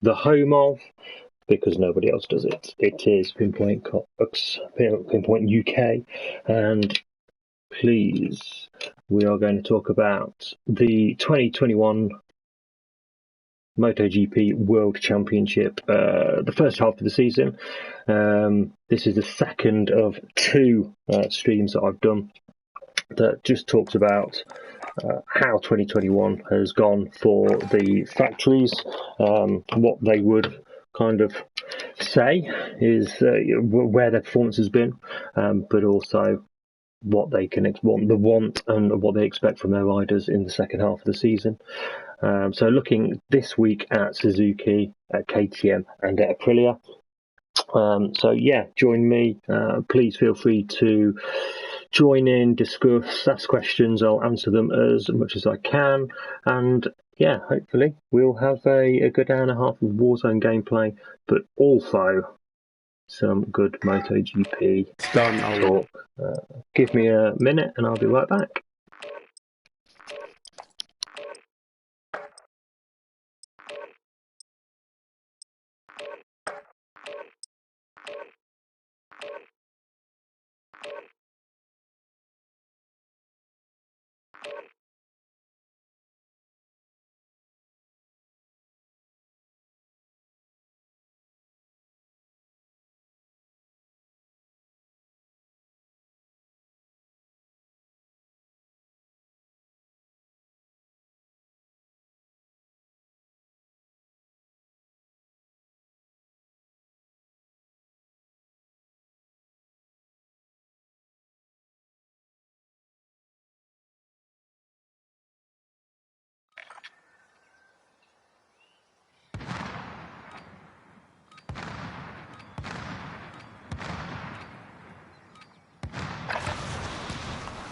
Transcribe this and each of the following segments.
the home of, because nobody else does it. It is Pinpoint Cox, Pinpoint UK, and please, we are going to talk about the 2021 MotoGP World Championship, the first half of the season. This is the second of two streams that I've done that just talks about how 2021 has gone for the factories, what they would kind of say is where their performance has been, but also what they can want and what they expect from their riders in the second half of the season. So looking this week at Suzuki, at KTM and at Aprilia. So yeah, join me. Please feel free to join in, discuss, ask questions. I'll answer them as much as I can. And yeah, hopefully we'll have a good hour and a half of Warzone gameplay, but also some good MotoGP talk. Give me a minute and I'll be right back.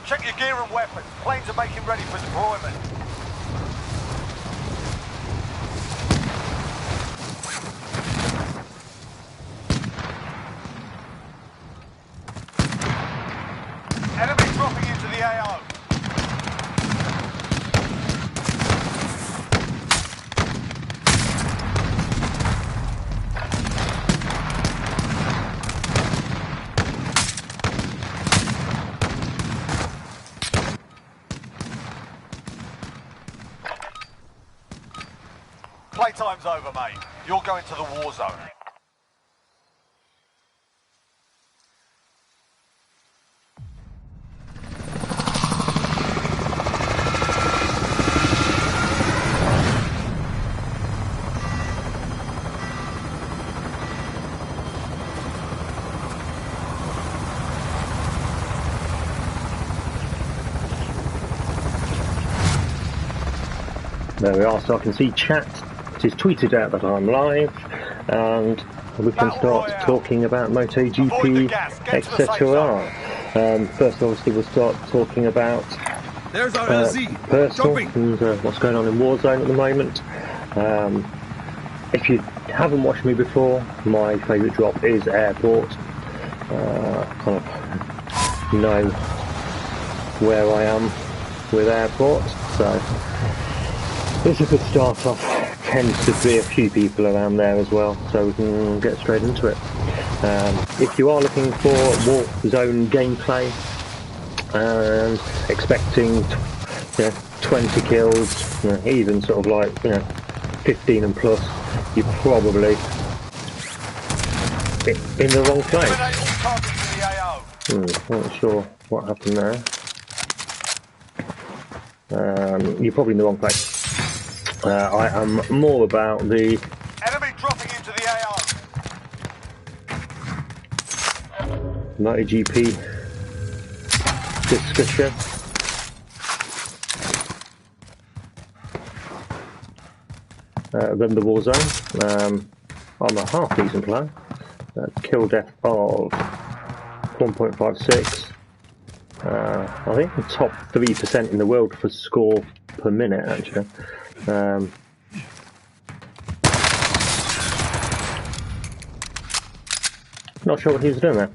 Check your gear and weapons. Planes are making ready for deployment. Enemy dropping into the AO. Playtime's over, mate. You're going to the war zone. There we are, so I can see chat. It is tweeted out that I'm live, and we can start talking about MotoGP, etc. First, obviously, we'll start talking about personal and what's going on in Warzone at the moment. If you haven't watched me before, my favourite drop is Airport. Kind of know where I am with Airport, so it's a good start off. Tends to be a few people around there as well, so we can get straight into it. If you are looking for Warzone gameplay and expecting 20 kills, even sort of like 15 and plus, you're probably in the wrong place. Not sure what happened there. You're probably in the wrong place. I am more about the enemy dropping into the AO. MotoGP discussion. Than the Warzone. I'm a half decent player. Kill death of 1.56. I think I'm top 3% in the world for score per minute, actually. Not sure what he was doing there.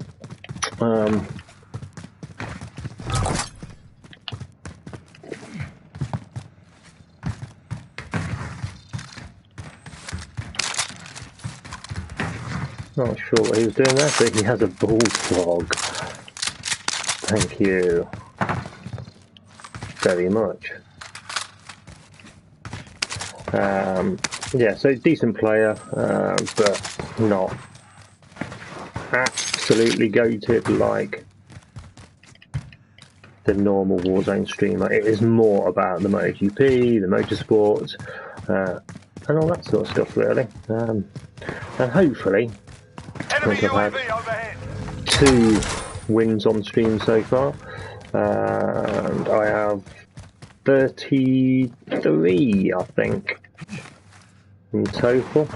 Not sure what he was doing there, but he has a balls vlog. Thank you very much. Yeah, so decent player, but not absolutely goated like the normal Warzone streamer. It is more about the MotoGP, the motorsport, and all that sort of stuff, really. And hopefully, I think I've had 2 wins on stream so far, and I have 33, I think, in total.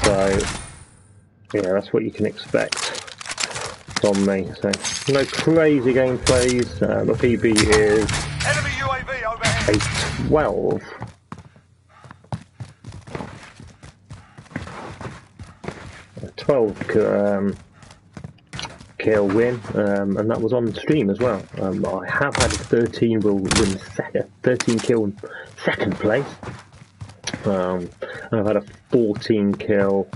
So, yeah, that's what you can expect from me. So, no crazy gameplays. My PB is Enemy UAV overhead. a 12. A 12 kill win, and that was on stream as well. I have had a 13 kill second place. And I've had a 14 kill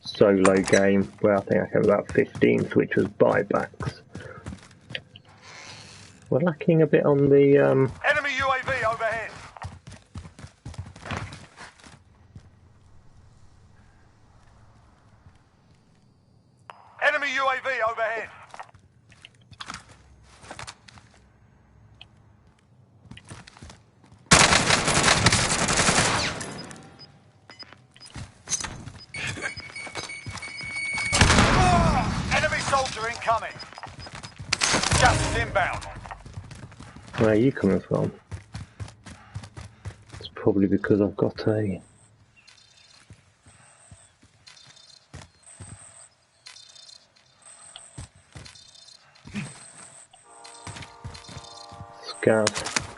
solo game where I think I came about 15th, which was buybacks. We're lacking a bit on the Enemy UAV overhead. Enemy UAV overhead. Enemy soldier incoming. Gas is inbound. where are you coming from? It's probably because I've got a scout.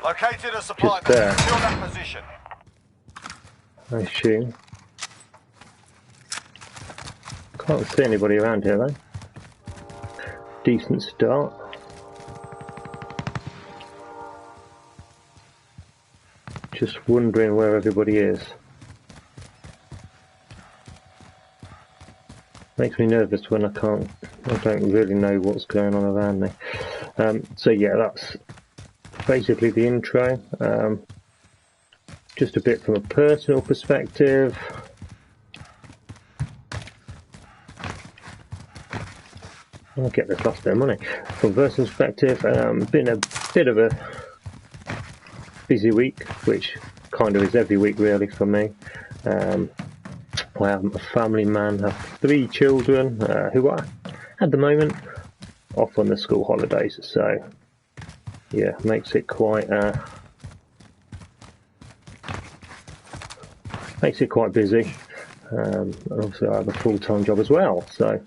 Located a supply Just there. Secure that position. I assume. Can't see anybody around here though. Decent start. Just wondering where everybody is. Makes me nervous when I don't really know what's going on around me. So yeah, that's basically the intro. Just a bit from a personal perspective. I'll get this lost their money. From a personal perspective, been a bit of a busy week, which kind of is every week really for me. I am a family man, have 3 children who are at the moment off on the school holidays, so yeah, makes it quite busy. And obviously I have a full-time job as well, so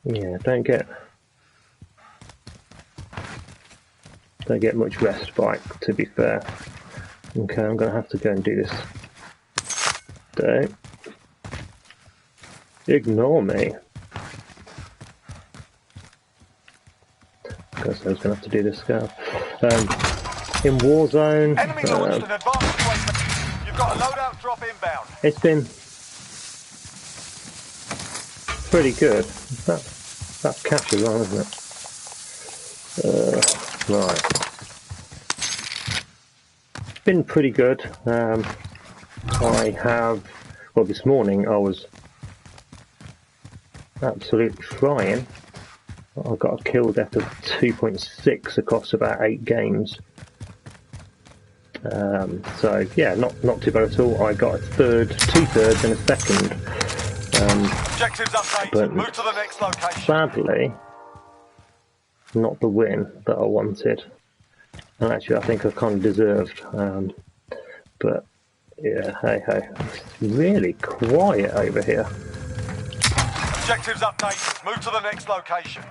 yeah, don't get much respite, to be fair. Okay, I'm going to have to go and do this. Don't ignore me. Guess I was going to have to do this scout. In Warzone, Enemy launched an advanced placement. You've got a loadout drop inbound. it's been pretty good. That's catchy wrong, isn't it? Right. Been pretty good. I have, well, this morning I was absolutely flying. I got a kill depth of 2.6 across about 8 games. So yeah, not too bad at all. I got a third, 2 thirds and a second. Objectives updated. But Move to the next location. sadly, not the win that I wanted. And actually I think I kind of deserved. But yeah, hey ho. It's really quiet over here. Objectives updated. Move to the next location.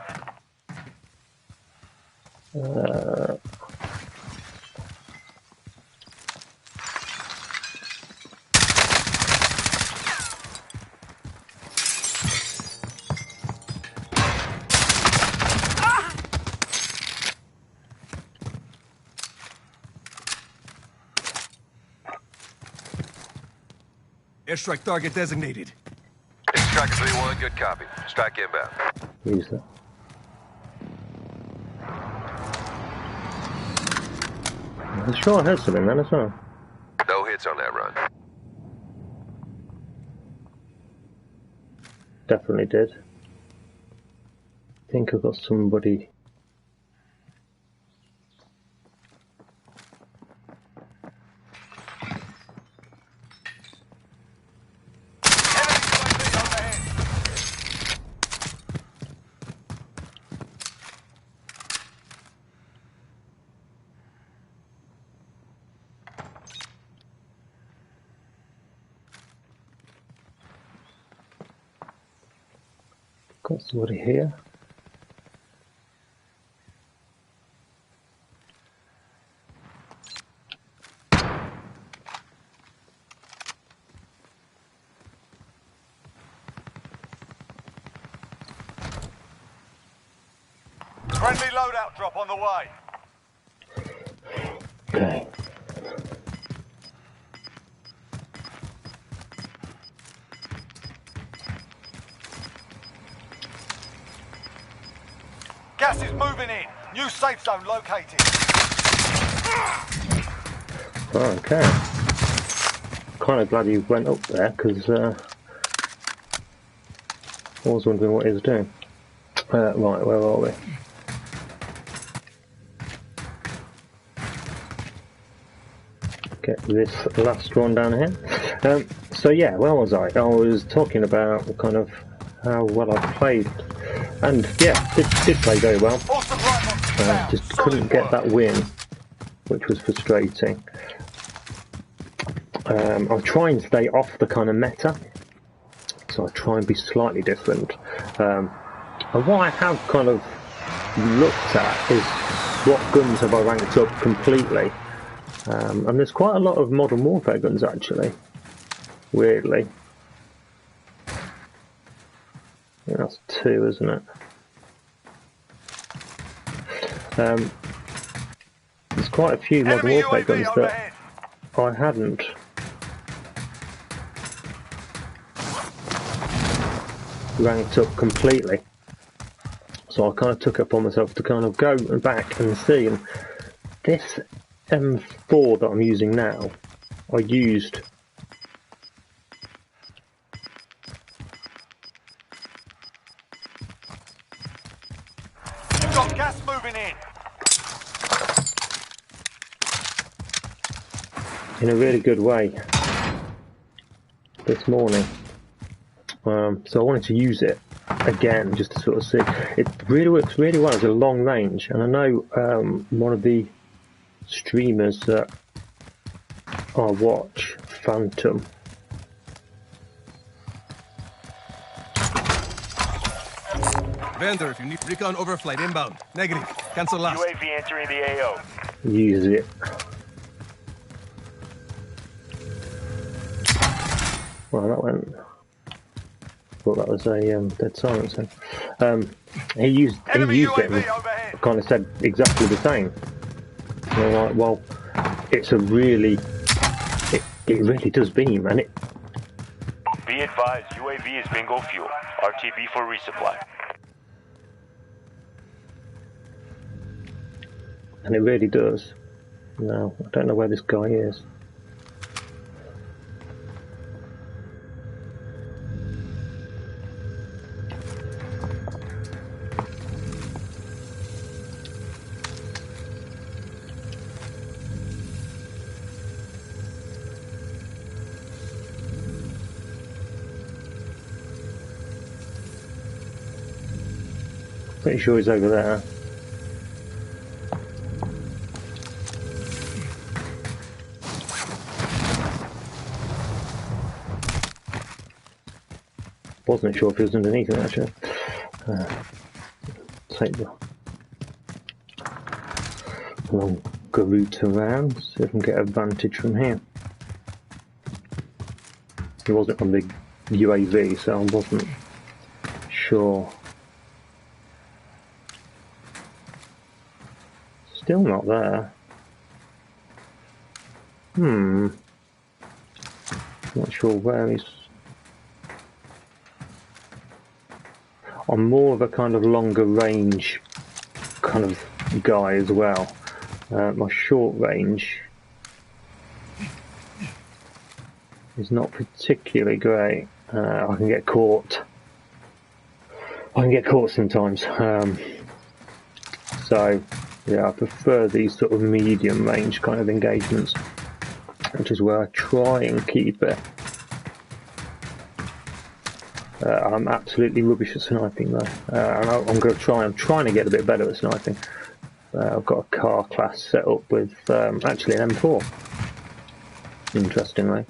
Airstrike target designated. Striker 3-1, good copy. Strike inbound. Use that. I'm sure I heard something then as well. No hits on that run. Definitely did. I think I've got somebody. Got somebody here. Friendly loadout drop on the way. Okay. Gas is moving in. New safe zone located. Oh, okay. Kind of glad you went up there because I was wondering what he was doing. Right, where are we? Get this last one down here. So yeah, where was I? I was talking about kind of how well I played, and yeah, did play very well. Just couldn't get that win, which was frustrating. I'll try and stay off the kind of meta, so I'll try and be slightly different. And what I have kind of looked at is what guns have I ranked up completely. And there's quite a lot of Modern Warfare guns actually, weirdly. Yeah, that's 2, isn't it? There's quite a few Modern Warfare guns that I hadn't. Ranked up completely. So I kind of took it upon myself to kind of go back and see, and this M4 that I'm using now, I used Got gas moving in a really good way this morning. So I wanted to use it again just to sort of see. It really works really well as a long range, and I know one of the streamers that I watch, Phantom, Vendor, if you need recon overflight inbound. Negative. Cancel last. UAV entering the AO. use it. Well, that went. Thought that was a dead silence then. He used it and kind of said exactly the same. And I'm like, well, it's a really, it really does beam, and it. Be advised, UAV is bingo fuel. RTB for resupply. And it really does. No, I don't know where this guy is. Pretty sure he's over there. Wasn't sure if he was underneath it actually. Take the long route around, see if I can get advantage from here. He wasn't on the UAV, so I wasn't sure. Still not there. Not sure where he's. I'm more of a kind of longer range kind of guy as well. My short range is not particularly great. I can get caught. I can get caught sometimes. So yeah, I prefer these sort of medium range kind of engagements, which is where I try and keep it. I'm absolutely rubbish at sniping though, and I'm going to try. I'm trying to get a bit better at sniping. I've got a car class set up with actually an M4. Interestingly.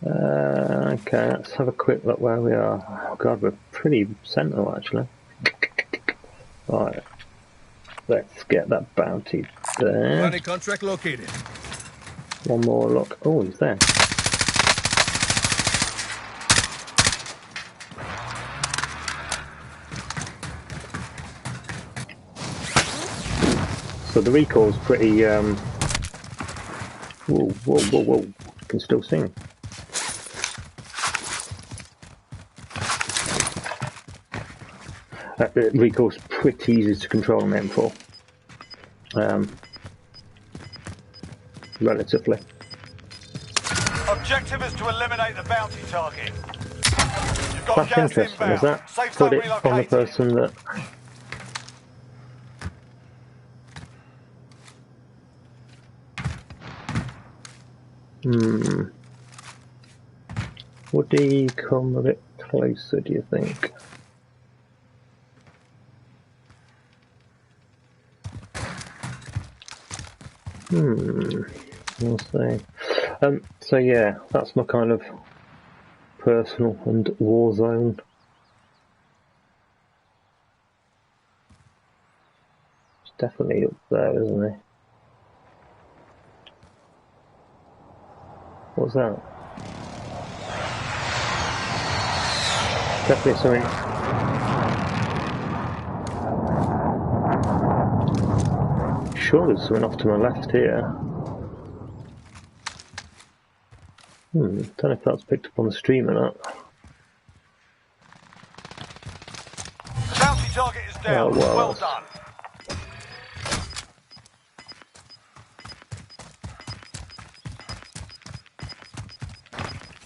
Okay, let's have a quick look where we are. Oh god, we're pretty central actually. Right, let's get that bounty there. Running contract located. One more look. Oh, he's there. So the recoil's pretty. Whoa, whoa, whoa, whoa! I can still sing. The recoil's pretty easy to control on the M4. Relatively. Objective is to eliminate the bounty target. You've got That's gas interesting. inbound. Is that Safe put zone it on the relocated. person that? Would he come a bit closer, do you think? We'll see. So yeah, that's my kind of personal and Warzone. It's definitely up there, isn't he? What's that? Definitely something. Sure, there's something off to my left here. Don't know if that's picked up on the stream or not. Bounty target is down. Oh, Well done.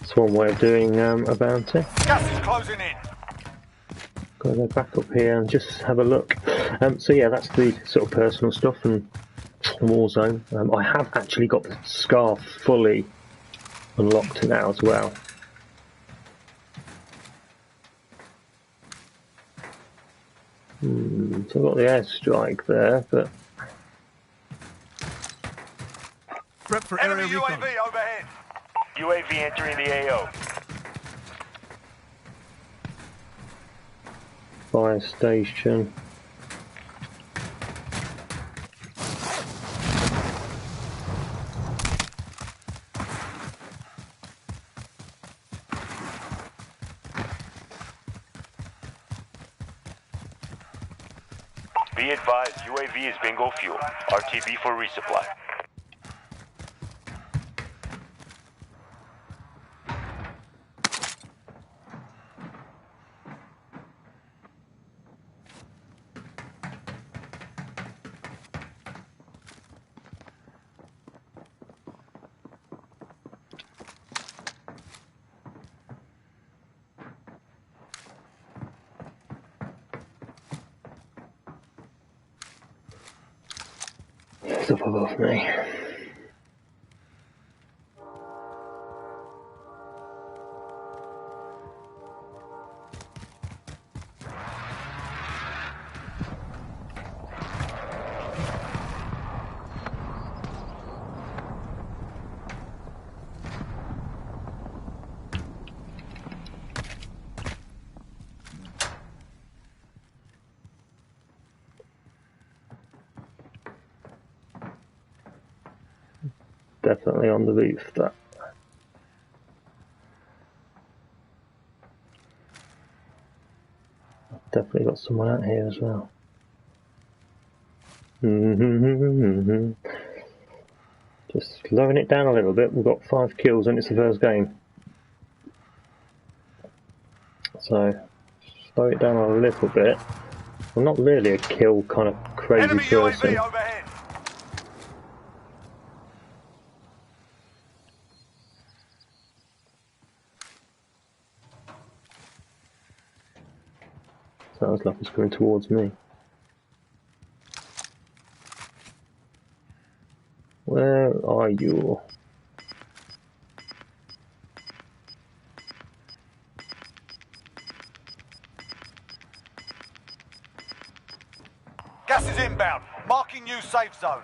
That's one way of doing a bounty. Gas is closing in. Gotta go back up here and just have a look. So yeah, that's the sort of personal stuff and Warzone. I have actually got the scarf fully unlocked now as well. So I've got the airstrike there, but Prep for area Enemy recon. UAV overhead. UAV entering the AO. fire station. Be advised, UAV is bingo fuel. RTB for resupply. It's up above me. Definitely on the roof, that. Definitely got someone out here as well. Just slowing it down a little bit. We've got 5 kills and it's the first game. So slow it down a little bit. I'm not really a kill kind of crazy Enemy person. UAV overhead. Sounds like it's coming towards me. Where are you? Gas is inbound. Marking new safe zone.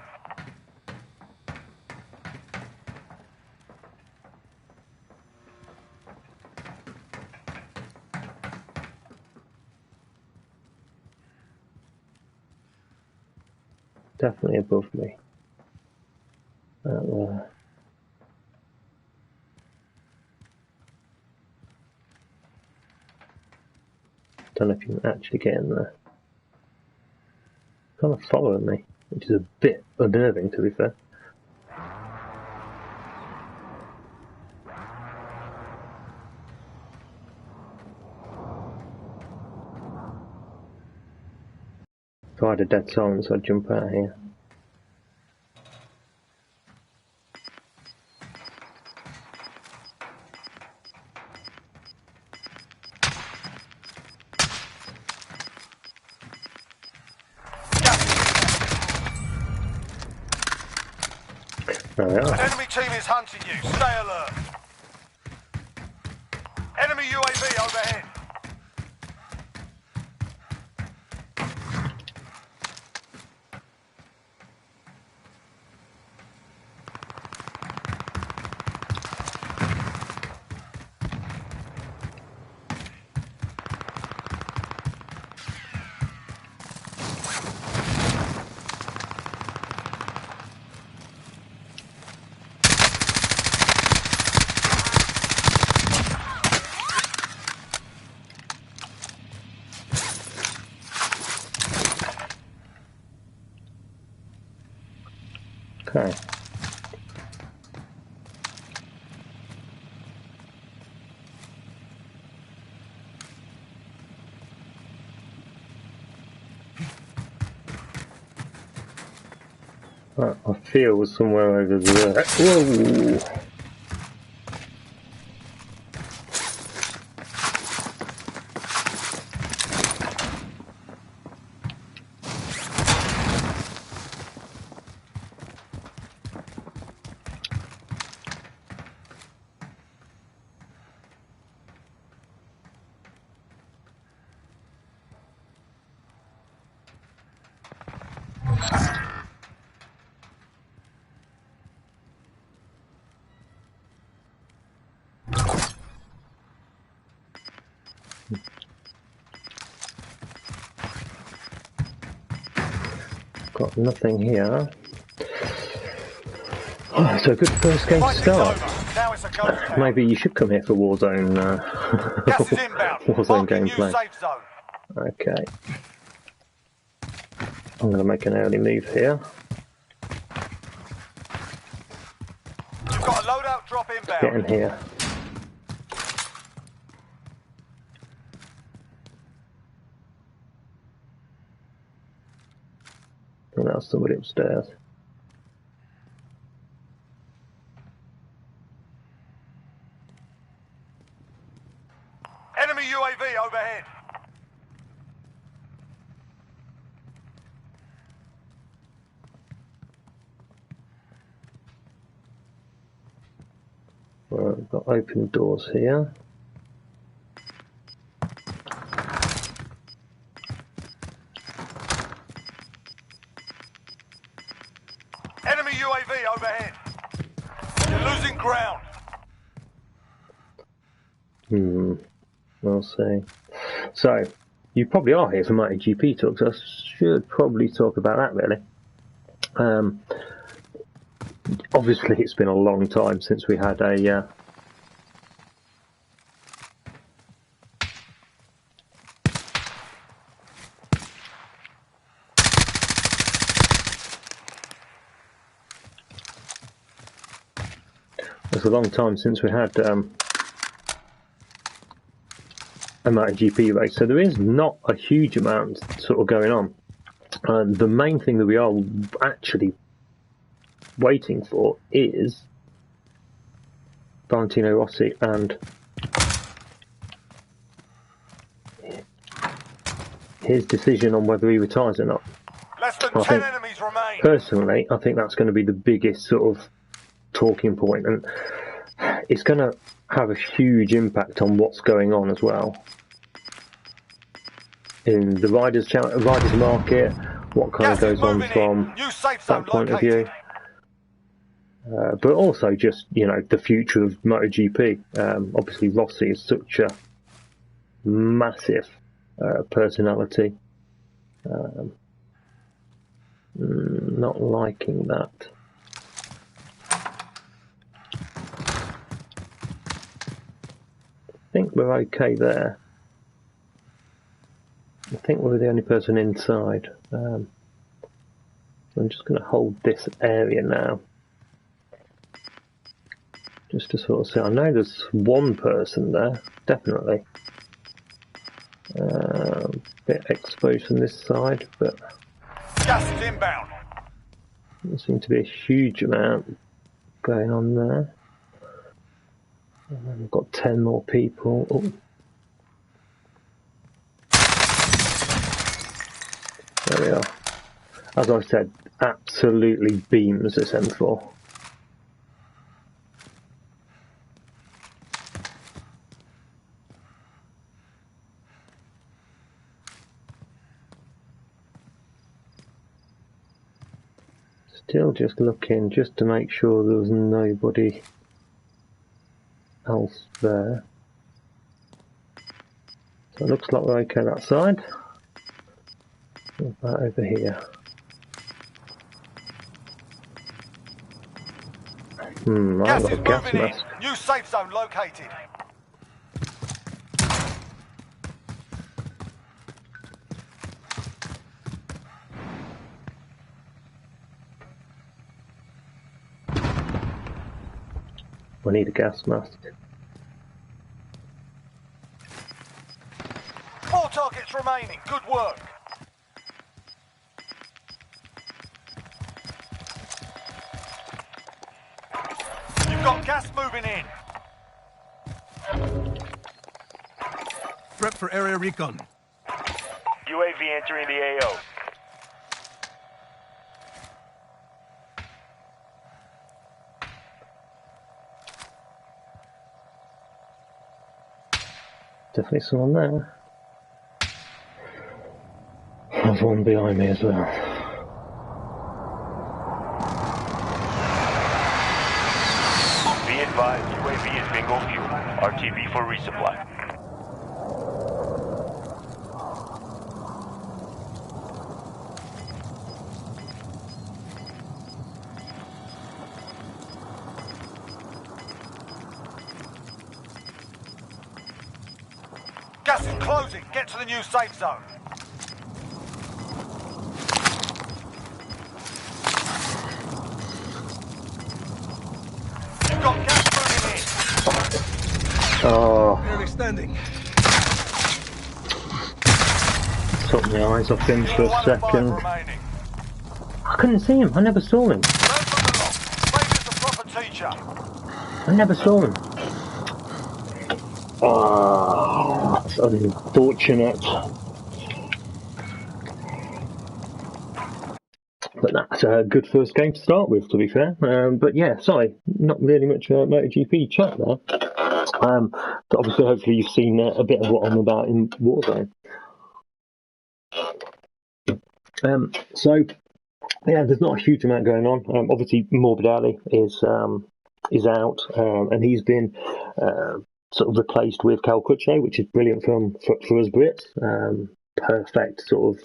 Definitely above me. Out there. Don't know if you can actually get in there. Kind of following me, which is a bit unnerving, to be fair. If I had a dead silence, I'd jump out here. There we are. An enemy team is hunting you. Stay alert. Enemy UAV overhead. Okay. Right, I feel was somewhere over there. Whoa! Got nothing here. Oh, so a good first game to Fight's start. over. Now it's a ghost town. Maybe you should come here for Warzone. Gas is inbound. Warzone Marking new gameplay. safe zone. Okay. I'm going to make an early move here. You've got a loadout drop inbound. Get in here. And now somebody upstairs. Enemy UAV overhead. Right, we've got open doors here. Enemy UAV overhead. You're losing ground. We'll see. So, you probably are here for MotoGP talks. I should probably talk about that, really. Obviously, it's been a long time since we had a it's a long time since we had a MotoGP race, so there is not a huge amount sort of going on. The main thing that we are actually waiting for is Valentino Rossi and his decision on whether he retires or not. Less than 10 enemies remain. Personally, I think that's going to be the biggest sort of talking point, and it's going to have a huge impact on what's going on as well in the riders market, what kind of goes on from that point of view. But also just, you know, the future of MotoGP. Obviously Rossi is such a massive personality. Not liking that. I think we're okay there. I think we're the only person inside. I'm just going to hold this area now, just to sort of see. I know there's one person there, definitely. Bit exposed from this side, but gas is inbound. There seems to be a huge amount going on there. And then we've got 10 more people. Oh. There we are. As I said, absolutely beams this M4. Still just looking, just to make sure there's nobody else there. So it looks like we're okay that side. What about over here? I've got a gas mask. New safe zone located. I need a gas mask. 4 targets remaining. Good work. You've got gas moving in. Prep for area recon. UAV entering the AO. Definitely someone there. There's one behind me as well. Be advised, UAV is bingo fuel. RTB for resupply. Gas is closing. Get to the new safe zone. You've got gas moving in. Oh, Barely standing. took my eyes off him for a second. I couldn't see him. I never saw him. I never saw him. Oh, that's unfortunate. But that's a good first game to start with, to be fair. But yeah, sorry, not really much MotoGP chat there. But obviously, hopefully you've seen a bit of what I'm about in Warzone. So yeah, there's not a huge amount going on. Obviously, Morbidelli is out, and he's been sort of replaced with Cal Crutchlow, which is brilliant for us Brits. Perfect sort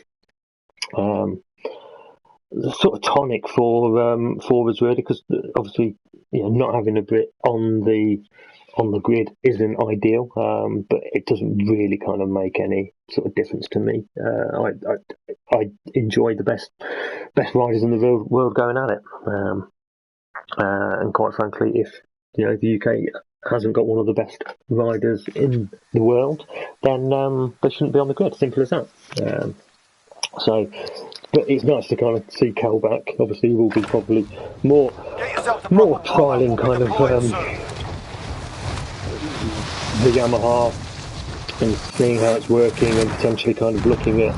of tonic for us really, because obviously, you know, not having a Brit on the grid isn't ideal, but it doesn't really kind of make any sort of difference to me. I enjoy the best riders in the world going at it, and quite frankly, if you know the UK hasn't got one of the best riders in the world, then they shouldn't be on the grid. Simple as that. But it's nice to kind of see Cal back. Obviously, he will be probably more trialing kind of the Yamaha and seeing how it's working, and potentially kind of looking at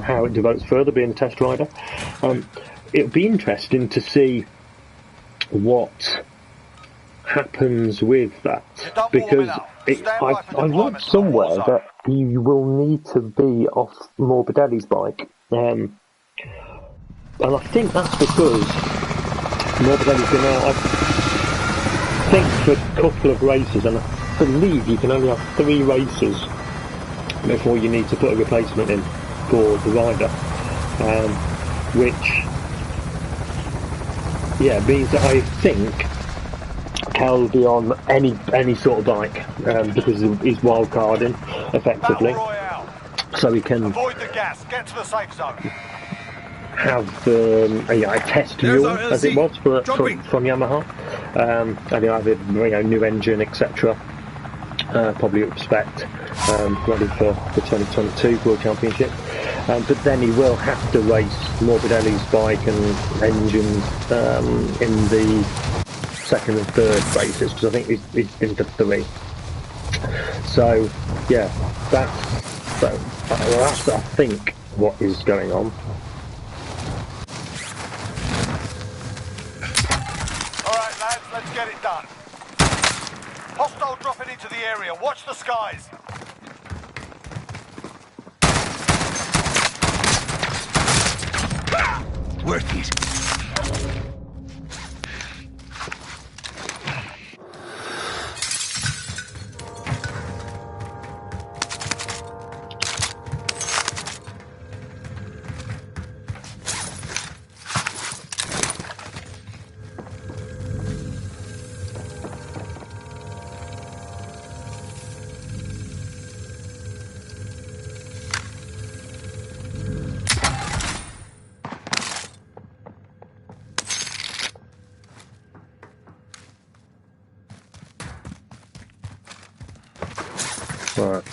how it develops further, being a test rider. It'll be interesting to see what happens with that, because I read somewhere that you will need to be off Morbidelli's bike, and I think that's because Morbidelli's been out, I think, for a couple of races, and I believe you can only have 3 races before you need to put a replacement in for the rider, which means that I think Cal will be on any sort of bike, because he's wild carding effectively, so he can avoid the gas, get to the safe zone. Have a test mule, as it was from Yamaha, and he'll have a new engine, etc. Probably up spec, ready for the 2022 World Championship. But then he will have to race Morbidelli's bike and engines in the second and third races, because I think he's been to 3. So that's I think what is going on. Alright lads, let's get it done. Hostile dropping into the area, watch the skies. Worth it. Right.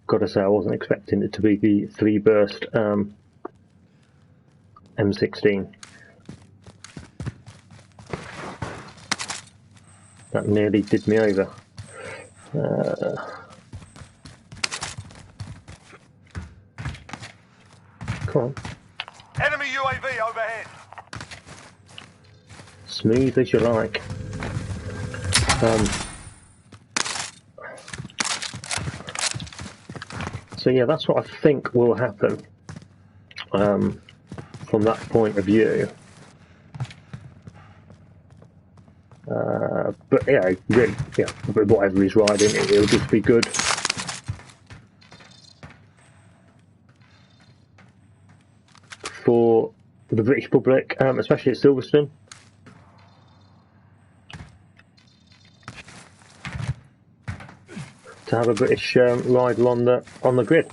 Gotta say, I wasn't expecting it to be the 3-burst M16. That nearly did me over. Come on. Enemy UAV overhead. Smooth as you like. So yeah, that's what I think will happen from that point of view. But really, whatever he's riding, it'll just be good. For the British public, especially at Silverstone. To have a British rider on the grid.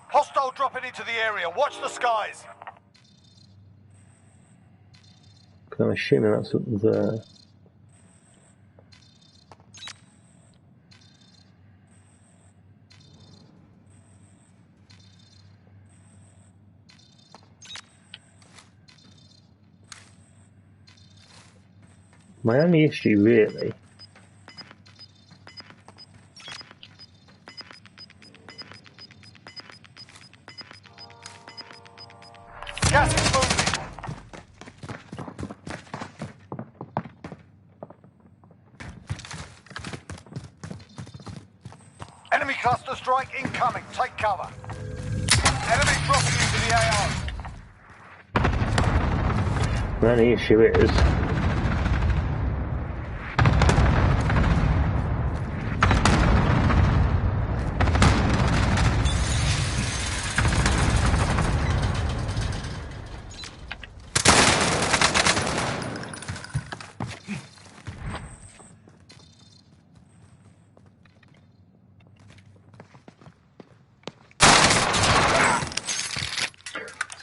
Hostile dropping into the area, watch the skies. I'm assuming that's up there. My only issue, really, Gas is moving. Enemy cluster strike incoming, take cover. Enemy dropping into the AO. The only issue is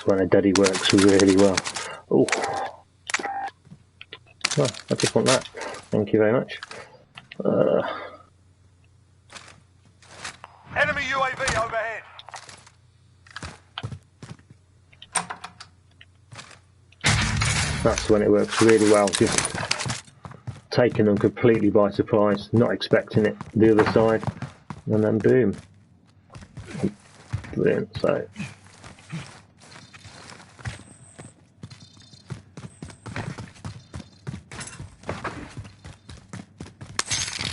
when a daddy works really well. Oh, well, I just want that. Thank you very much. Enemy UAV overhead. That's when it works really well. Just taking them completely by surprise, not expecting it the other side, and then boom. Brilliant. So.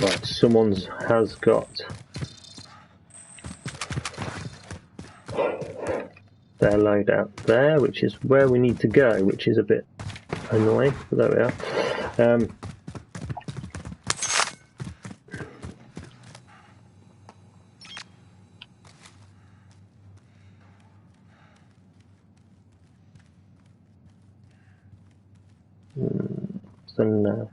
Right, someone's has got their loadout there, which is where we need to go, which is a bit annoying, but there we are. So now.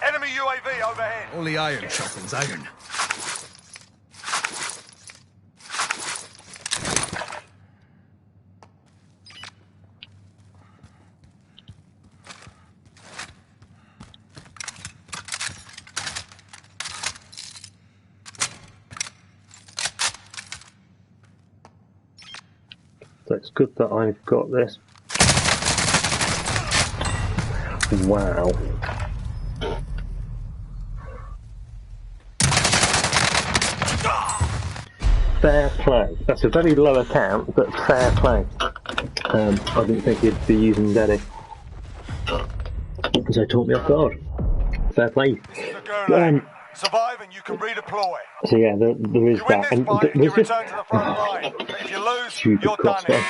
Enemy UAV overhead. Only iron sharpens iron. So it's good that I've got this. Wow. Fair play. That's a very low account, but fair play. I didn't think he'd be using Daddy. So it taught me off guard. Fair play. Survive and you can redeploy. So yeah, there is You win that. this And fight, you there's this return to the front line. If you lose, stupid you're done crossbow. here.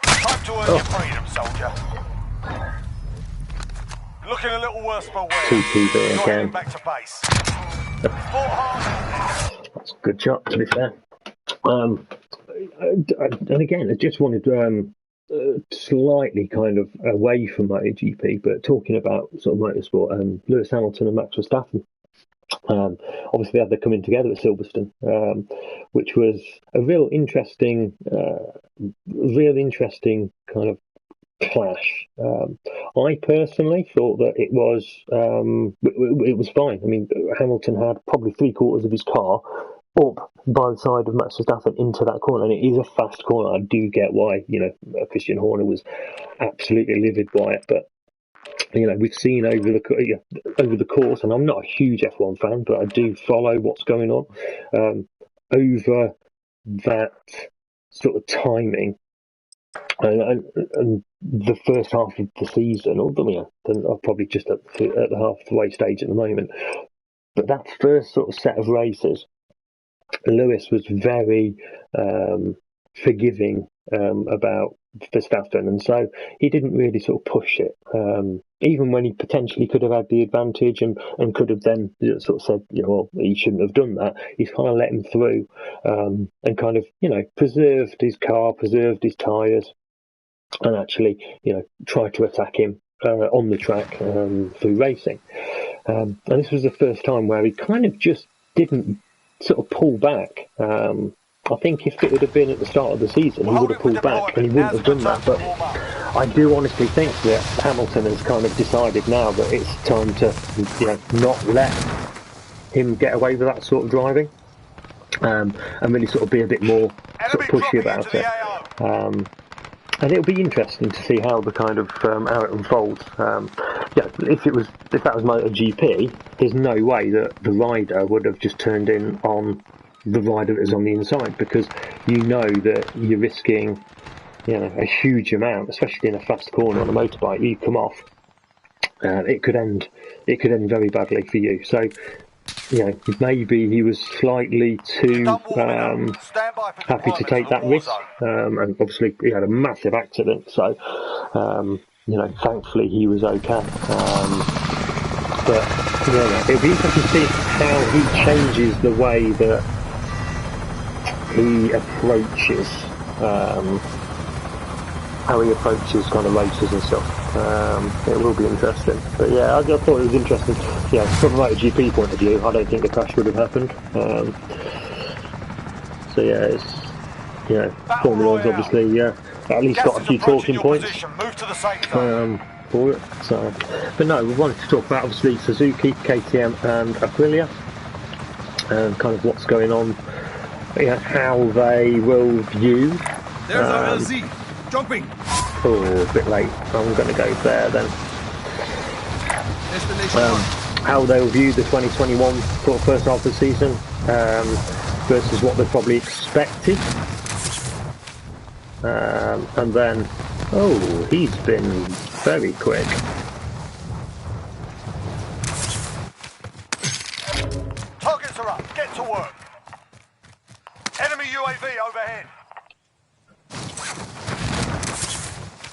Time to earn your freedom, soldier. Looking a little worse for wear. 2 PB You're again. heading back to base. Fought hard. That's a good shot, to be fair. And again, I just wanted slightly kind of away from MotoGP, but talking about sort of motorsport, Lewis Hamilton and Max Verstappen. Obviously, they had their coming together at Silverstone, which was a real interesting kind of clash. I personally thought that it was fine. I mean, Hamilton had probably 3/4 of his car up by the side of Max Verstappen into that corner, and it is a fast corner. I do get why, Christian Horner was absolutely livid by it, but we've seen over the course, and I'm not a huge F1 fan, but I do follow what's going on over that sort of timing. And the first half of the season, although I'm probably just at the halfway stage at the moment, but that first sort of set of races, Lewis was very forgiving about Verstappen, and so he didn't really sort of push it, even when he potentially could have had the advantage and could have then sort of said, well, he shouldn't have done that. He's kind of let him through and kind of, preserved his car, preserved his tyres, and actually, tried to attack him on the track through racing. And this was the first time where he kind of just didn't sort of pull back. I think if it would have been at the start of the season, he would have pulled back and he wouldn't have done that. But I do honestly think that Hamilton has kind of decided now that it's time to, not let him get away with that sort of driving, and really sort of be a bit more sort of pushy about it. And it'll be interesting to see how the kind of how it unfolds. If that was MotoGP, there's no way that the rider would have just turned in on the rider that is on the inside, because that you're risking a huge amount, especially in a fast corner on a motorbike. You come off it could end very badly for you. So, you know, maybe he was slightly too Stand by for happy to deployment take the that war risk, zone. and obviously he had a massive accident. So, you know, thankfully he was okay. But yeah, it'll be interesting to see how he changes the way that he approaches. How he approaches kind of races and stuff. It will be interesting. But yeah, I thought it was interesting. Yeah, from a MotoGP point of view, I don't think the crash would have happened. So yeah, it's, you know, Formula One's obviously at least got a few talking points Move to the safe zone. for it. So, but no, we wanted to talk about obviously Suzuki, KTM, and Aprillia, and kind of what's going on. You know, how they will view. There's our LZ. Jumping. Oh, a bit late. I'm going to go there then. How they'll view the 2021 sort of first half of the season versus what they probably expected. And then, oh, he's been very quick. Targets are up. Get to work. Enemy UAV overhead.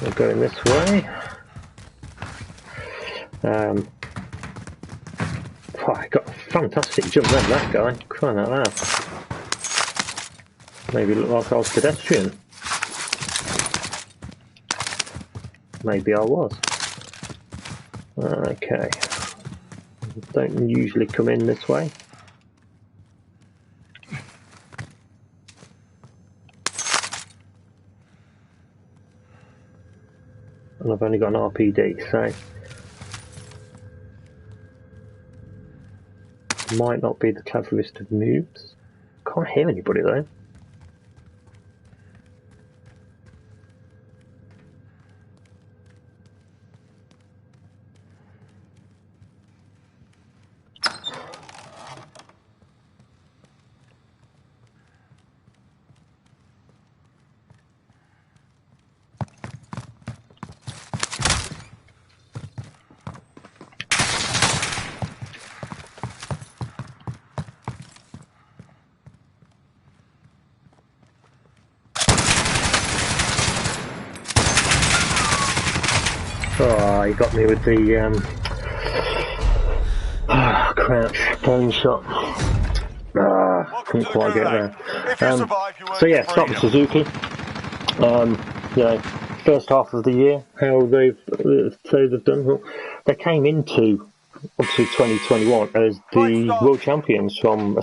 We're going this way. I got a fantastic jump there, that guy. Crying out loud. Maybe look like I was pedestrian. Maybe I was. Okay. Don't usually come in this way. And I've only got an RPD, so might not be the cleverest of moves. Can't hear anybody though. Oh, he got me with the crouch game shot. Couldn't quite get there. So yeah, start with Suzuki. You know, first half of the year, how they've done. Well, they came into obviously 2021 as the world champions from a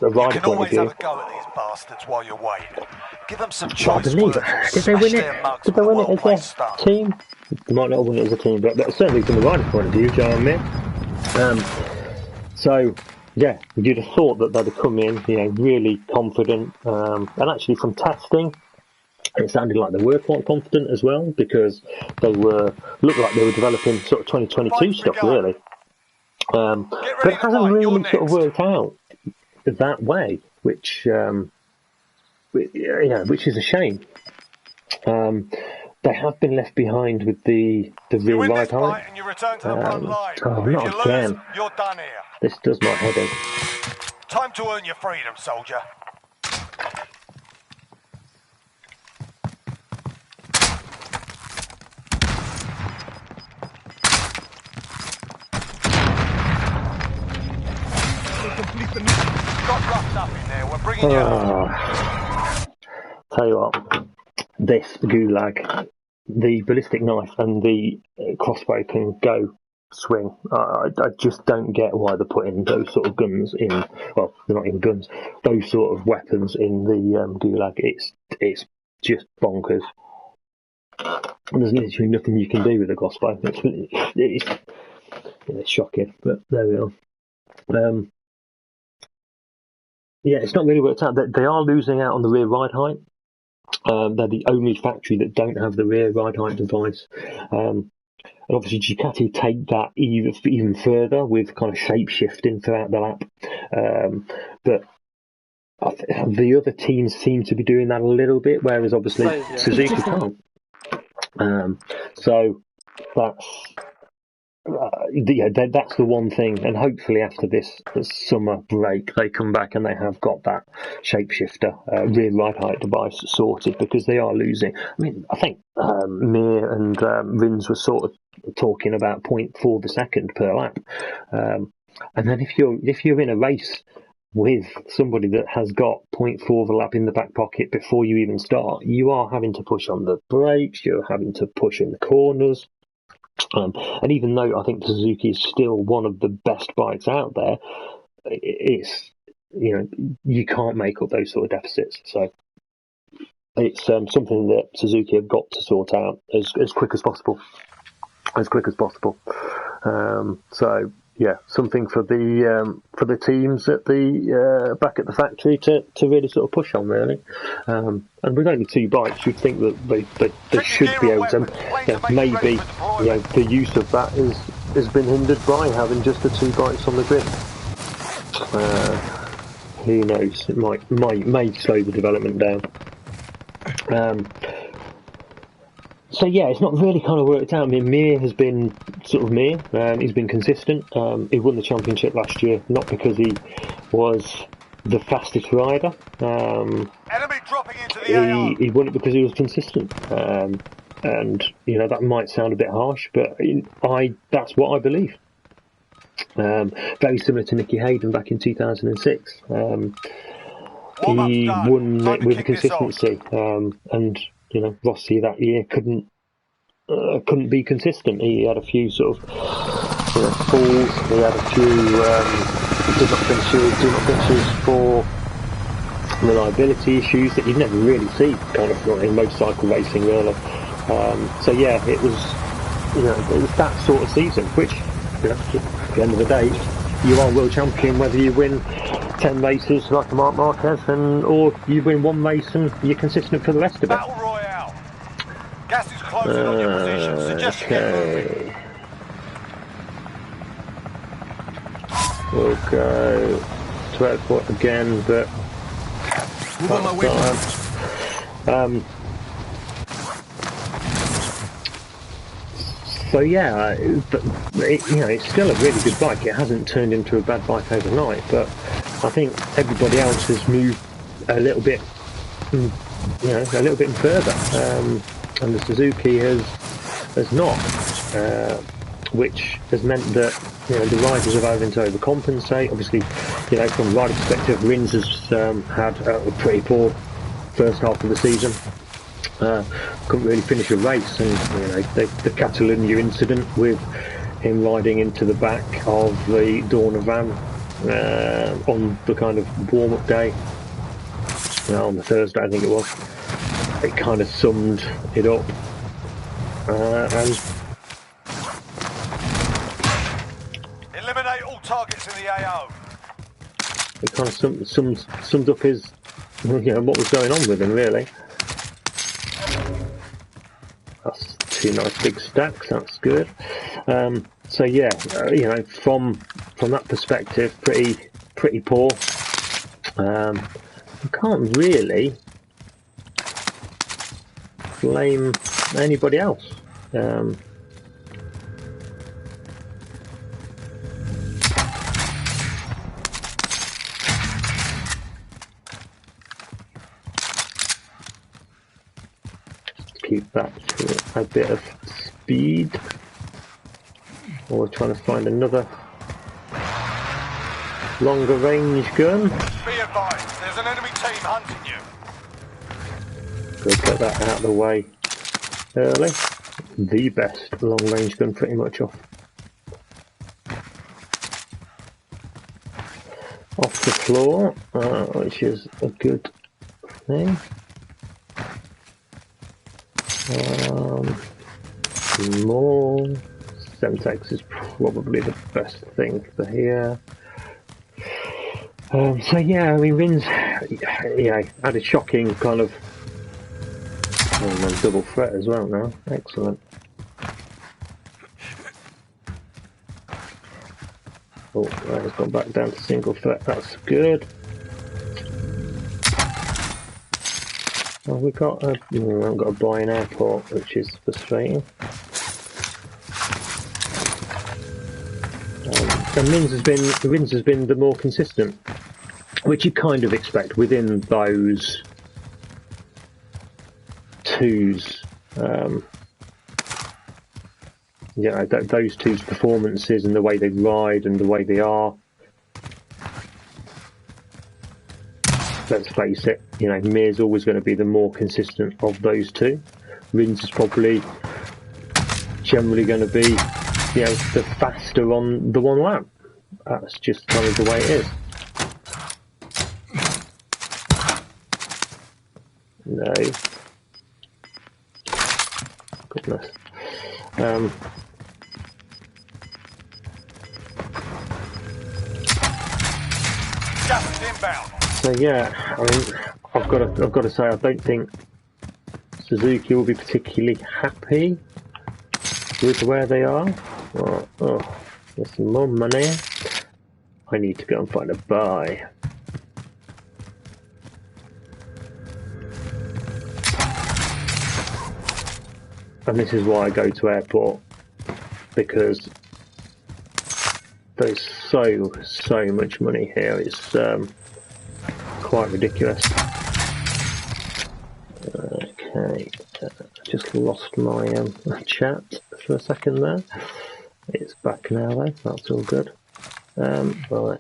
rider point of view. Have a go at these bastards while you're waiting. Give them some I choice believe words. did they win it? Did they win it as a team? They might not have won it as a team, but certainly from the rider point of view, do you know what I mean? So yeah, you'd have thought that they'd have come in, you know, really confident, and actually from testing, it sounded like they were quite confident as well, because they looked like they were developing sort of 2022 stuff really. But it hasn't really sort of worked out that way, which which is a shame. They have been left behind with the rear ride height. And you return to the front line. Oh, not again. You're done here. This does my head in. Time to earn your freedom, soldier. Got roughed up in there. We're bringing you home. Tell you what, this gulag, the ballistic knife and the crossbow can go swing. I just don't get why they're putting those sort of guns in. Well, they're not even guns. Those sort of weapons in the gulag. It's just bonkers. There's literally nothing you can do with a crossbow. It's shocking, but there we are. Yeah, it's not really worked out. They are losing out on the rear ride height. They're the only factory that don't have the rear ride height device. And obviously Ducati take that even further with kind of shape shifting throughout the lap. But the other teams seem to be doing that a little bit, whereas obviously Suzuki can't. So that's the one thing, and hopefully after this summer break they come back and they have got that shapeshifter rear ride height device sorted, because they are losing. I mean, I think Mir and Rins were sort of talking about 0.4 of a second per lap, and then if you're in a race with somebody that has got 0.4 of a lap in the back pocket before you even start, you are having to push on the brakes, you're having to push in the corners. And even though I think Suzuki is still one of the best bikes out there, it's, you can't make up those sort of deficits. So it's something that Suzuki have got to sort out as quick as possible. So yeah, something for the teams at the back at the factory to really sort of push on, really. And with only 2 bikes, you'd think that they should be able to. Maybe the use of that has been hindered by having just the 2 bikes on the grid. Who knows? It may slow the development down. So yeah, it's not really kind of worked out. I mean, Mir has been sort of Mir. He's been consistent. He won the championship last year, not because he was the fastest rider. Enemy dropping into the AO. He won it because he was consistent. And that might sound a bit harsh, but that's what I believe. Very similar to Nicky Hayden back in 2006. He won it with consistency, and Rossi that year couldn't be consistent. He had a few sort of falls. He had a few do not finishes for reliability issues that you'd never really see kind of in motorcycle racing, really. So yeah, it was that sort of season, which at the end of the day, you are world champion whether you win 10 races like a Marc Marquez or you win 1 race and you're consistent for the rest of it. Battle Royale. Gas is closing on your position. Suggest you get moving. We'll go to airport again, but Move on my way. So yeah, but it's still a really good bike. It hasn't turned into a bad bike overnight, but I think everybody else has moved a little bit, further, and the Suzuki has not, which has meant that the riders are having to overcompensate. Obviously, from a rider perspective, Rins has had a pretty poor first half of the season. Couldn't really finish a race, and the Catalunya incident with him riding into the back of the Dorna van on the kind of warm-up day, on the Thursday I think it was. It kind of summed it up, and eliminate all targets in the AO. it kind of summed up his what was going on with him, really. That's 2 nice big stacks. That's good. So yeah, from that perspective, pretty poor. You can't really blame anybody else. Keep that to a bit of speed, or we're trying to find another longer range gun. Be advised, there's an enemy team hunting you. Good, get that out of the way early. The best long range gun pretty much off the floor, which is a good thing. More Semtex is probably the best thing for here. So yeah, I mean, Rins, had a shocking kind of double threat as well now. Excellent. Oh, right, it's gone back down to single threat. That's good. Well, we haven't got a buy in airport, which is frustrating. And Rins has been the more consistent, which you kind of expect within those twos. You know, those two's performances and the way they ride and the way they are. Let's face it, you know, Mir's always going to be the more consistent of those two. Rins is probably generally going to be, you know, the faster on the one lap. That's just kind of the way it is. No. Goodness. Just inbound. So yeah, I mean, I've got to say, I don't think Suzuki will be particularly happy with where they are. Oh, there's some more money. I need to go and find a buy. And this is why I go to airport, because there's so much money here. It's quite ridiculous. Okay, just lost my chat for a second there. It's back now though, that's all good. Right, I'm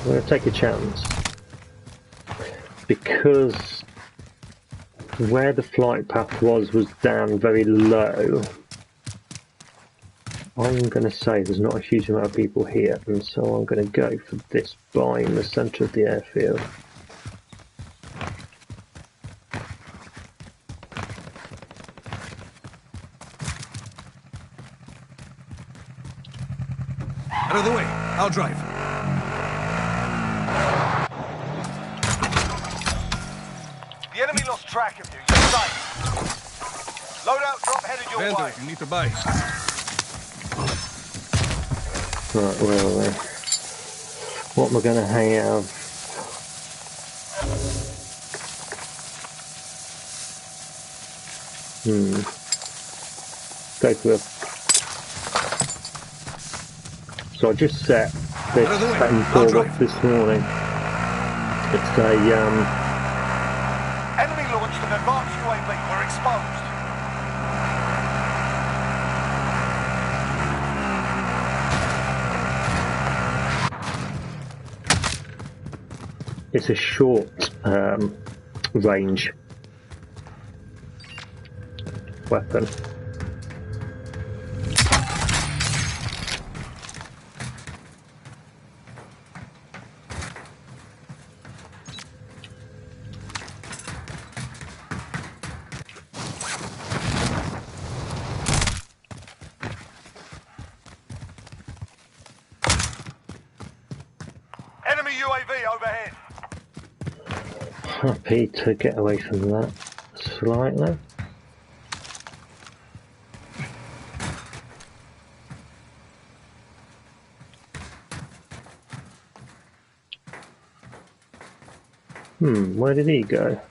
going to take a chance, because where the flight path was down very low. I'm going to say there's not a huge amount of people here, and so I'm going to go for this buy in the centre of the airfield. Out of the way. I'll drive. The enemy lost track of you. You're safe. Loadout drop headed your way. You need to buy. Right, where are we? What am I going to have? Go for it. So I just set this M4 up this morning. It's a Enemy launched an advanced UAV. We're exposed. it's a short range weapon. UAV overhead. Happy to get away from that slightly. Where did he go?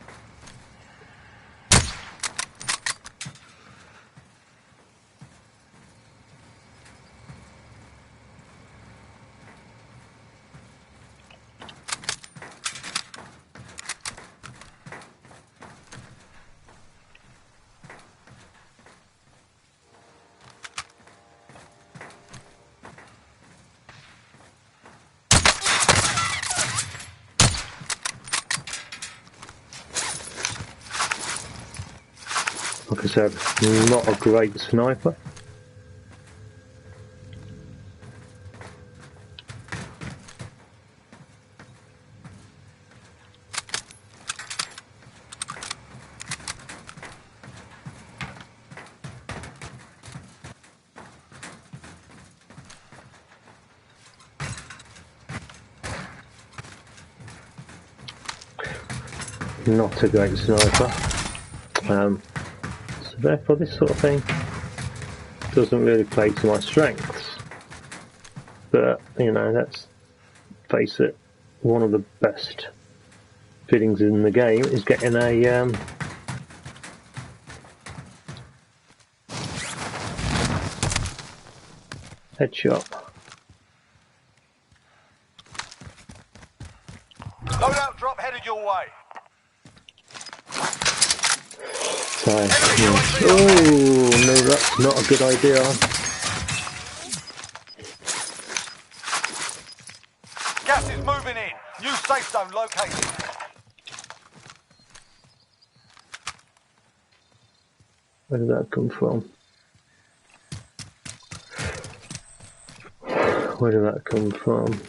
Like I said, not a great sniper. Not a great sniper. So therefore this sort of thing doesn't really play to my strengths. But, you know, let's face it, one of the best feelings in the game is getting a Headshot. Loadout drop headed your way. So, yeah. Oh no, that's not a good idea. Gas is moving in. New safe zone located. Where did that come from? Where did that come from?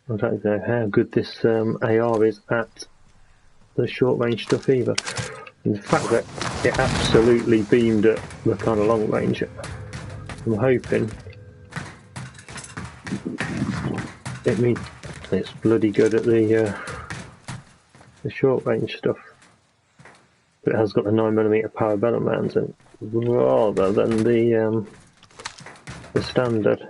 I don't know how good this AR is at the short range stuff either. And the fact that it absolutely beamed at the kind of long range, I'm hoping it means it's bloody good at the short range stuff. But it has got the 9mm parabellum rounds in rather than the standard.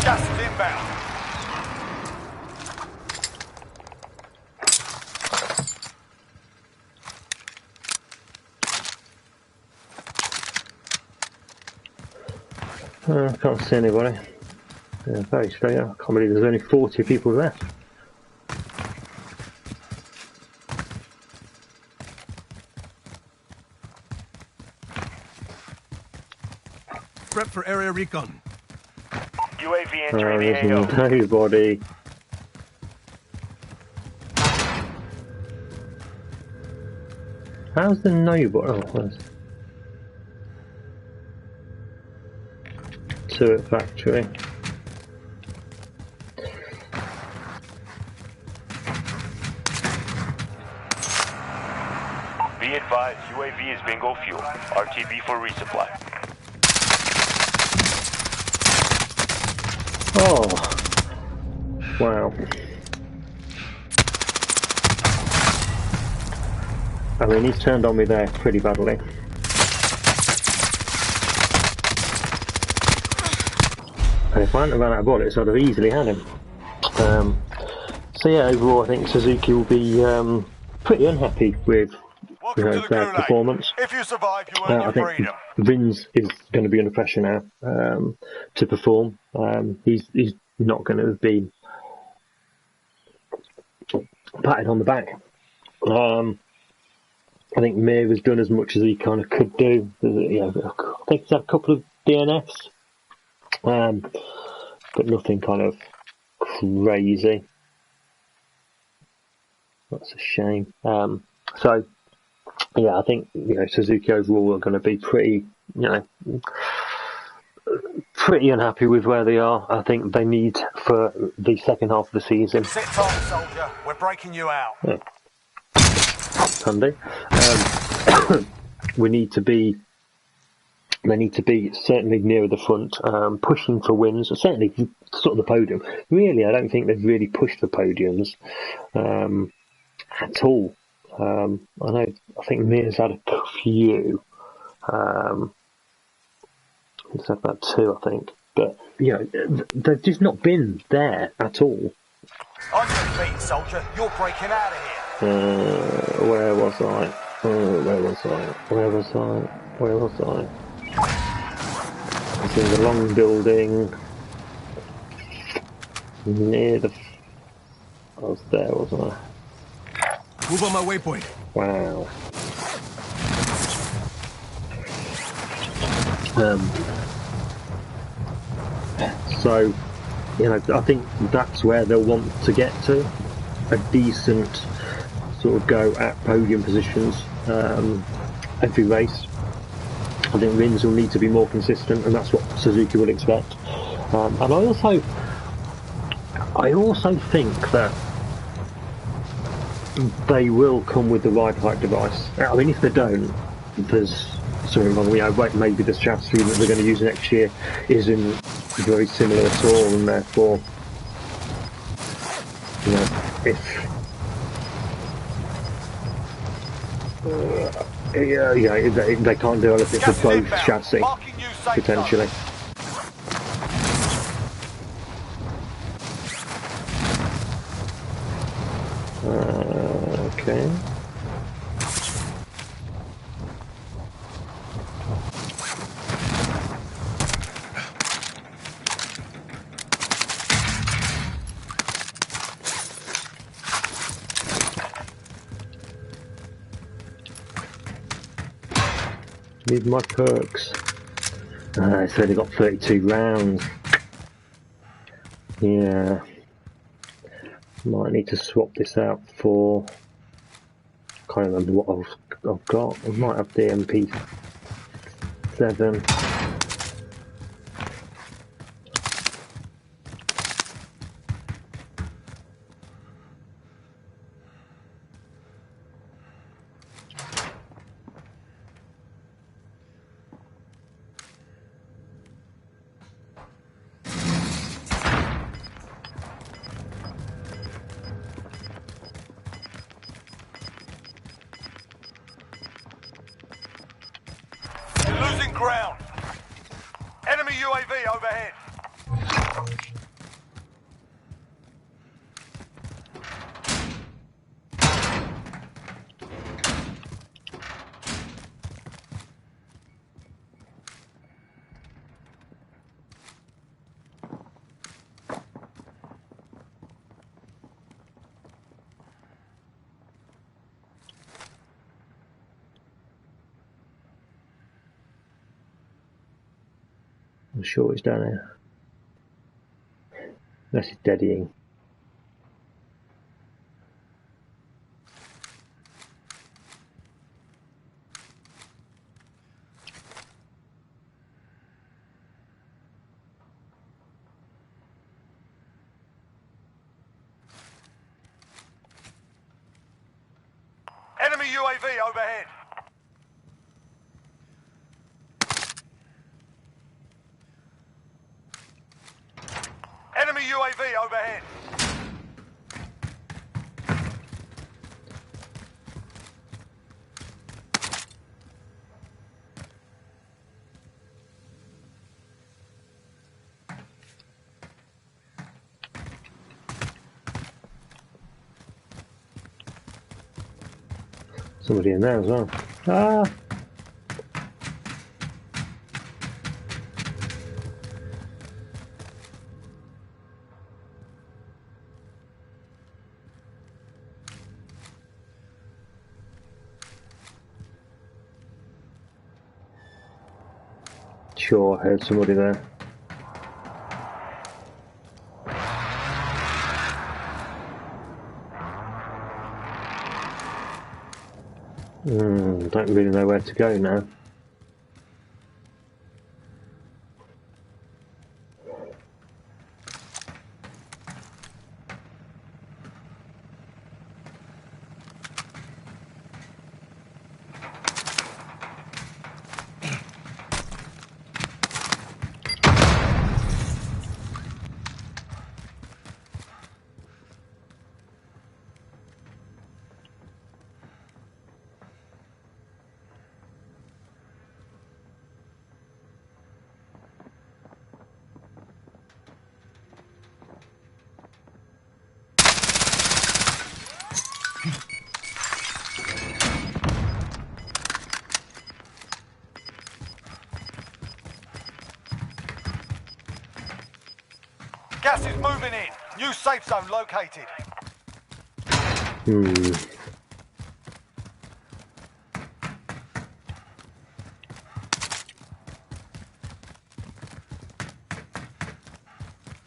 Gas is inbound. I can't see anybody. Yeah, very straight. I can't believe there's only 40 people left. Prep for area recon. UAV entering the There's AO. nobody. How's the nobody? Oh, where's Turret Factory? Be advised, UAV is bingo fuel. RTB for resupply. Oh, wow. I mean, he's turned on me there pretty badly. And if I hadn't run out of bullets, I'd have easily had him. So yeah, overall I think Suzuki will be pretty unhappy with Welcome to the their Gulag. performance. If you survive, you earn I your think freedom. Vins is going to be under pressure now to perform. He's not going to be patted on the back. I think Mir has done as much as he kind of could do. I think he's had a couple of DNFs, but nothing kind of crazy. That's a shame. So yeah, I think Suzuki overall are going to be pretty pretty unhappy with where they are. I think they need for the second half of the season. Sit tight, soldier. We're breaking you out. Yeah. Handy. They need to be certainly nearer the front, pushing for wins, certainly sort of the podium. Really, I don't think they've really pushed for podiums at all. I think Mir's had a few. He's had about 2, I think. But, they've just not been there at all. On your feet, soldier. You're breaking out of here. Where was I? Where was I? It's in the long building. Near the... I was there, wasn't I? Move on my waypoint. Wow. So, I think that's where they'll want to get to. A decent sort of go at podium positions every race. I think Rins will need to be more consistent, and that's what Suzuki will expect. And I also think that they will come with the ride height device. I mean, if they don't, there's something wrong. Maybe the chassis that they're going to use next year isn't very similar at all, and therefore, if they can't do anything for both chassis potentially. Okay. Need my perks. It's only got 32 rounds. Yeah. Might need to swap this out for... can't remember what I've got. I might have the MP7. Ground. Enemy UAV overhead. I'm sure it's down here. Unless it's deadying. Enemy UAV overhead. Enemy UAV overhead. Somebody in there as well. Ah! Sure, I heard somebody there. Don't really know where to go now. Gas is moving in. New safe zone located.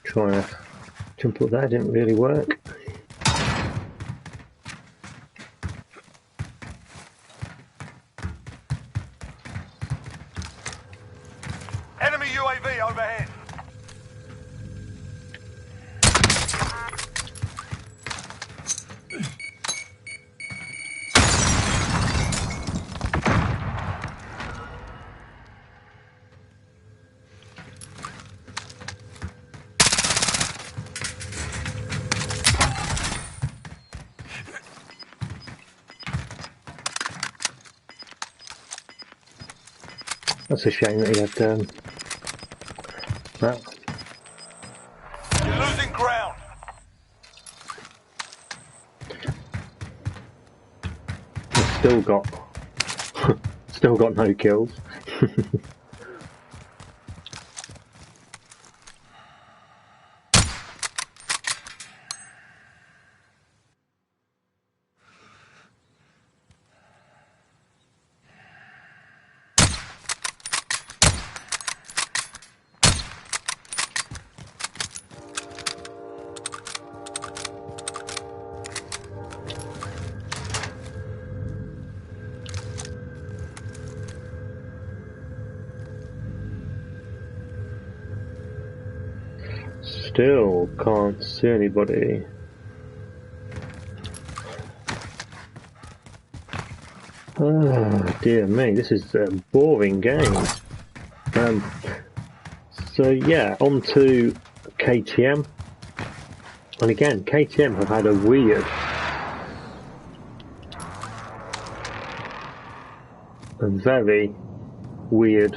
Trying to jump up there didn't really work. Enemy UAV overhead. That's a shame that he had that. You're losing ground. Still got no kills. Still can't see anybody. Oh dear me, this is a boring game. So yeah, on to KTM. And again, KTM have had a very weird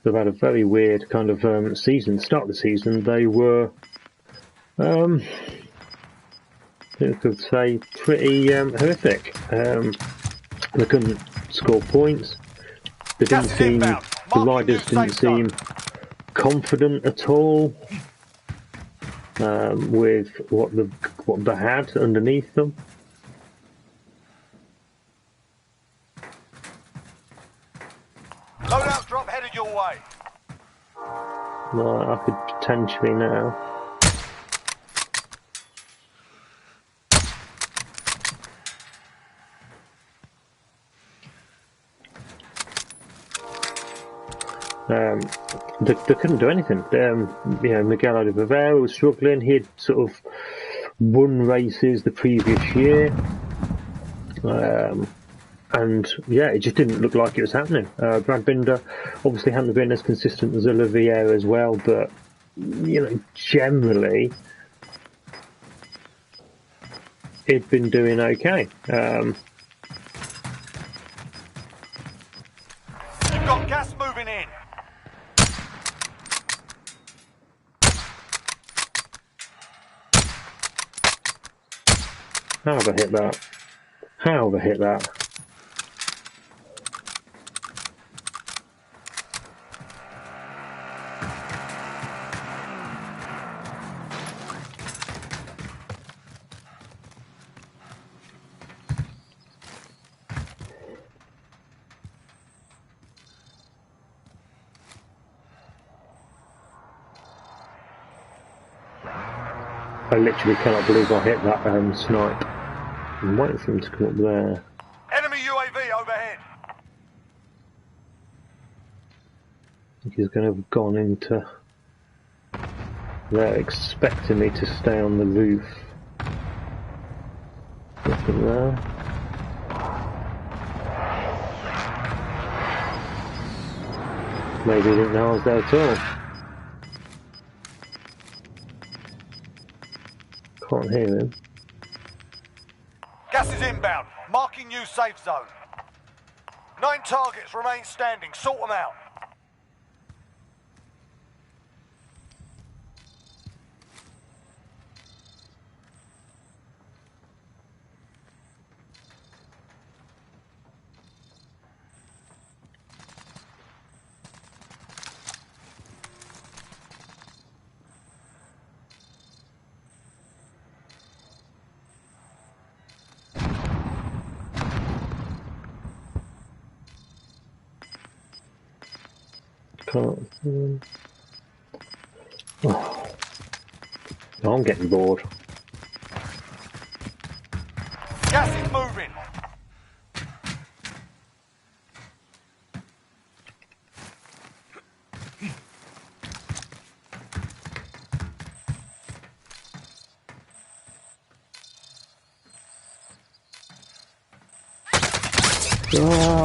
they've had a very weird kind of season. Start of the season, they were, I could say, pretty horrific. They couldn't score points. They didn't seem, the riders didn't seem confident at all with what they had underneath them. Loadout drop headed your way. Well, I could potentially now. They couldn't do anything. Miguel Oliveira was struggling. He had sort of won races the previous year. And yeah, it just didn't look like it was happening. Brad Binder obviously hadn't been as consistent as Oliveira as well, but generally he'd been doing okay. You've got gas moving in. How have I hit that? How have I hit that? I literally cannot believe I hit that snipe. I'm waiting for him to come up there. Enemy UAV overhead. I think he's going to have gone into there expecting me to stay on the roof. Nothing there. Maybe he didn't know I was there at all. Can't hear him. Gas is inbound. Marking new safe zone. 9 targets remain standing. Sort them out. can't. Oh. I'm getting bored. Gas is moving. Ah.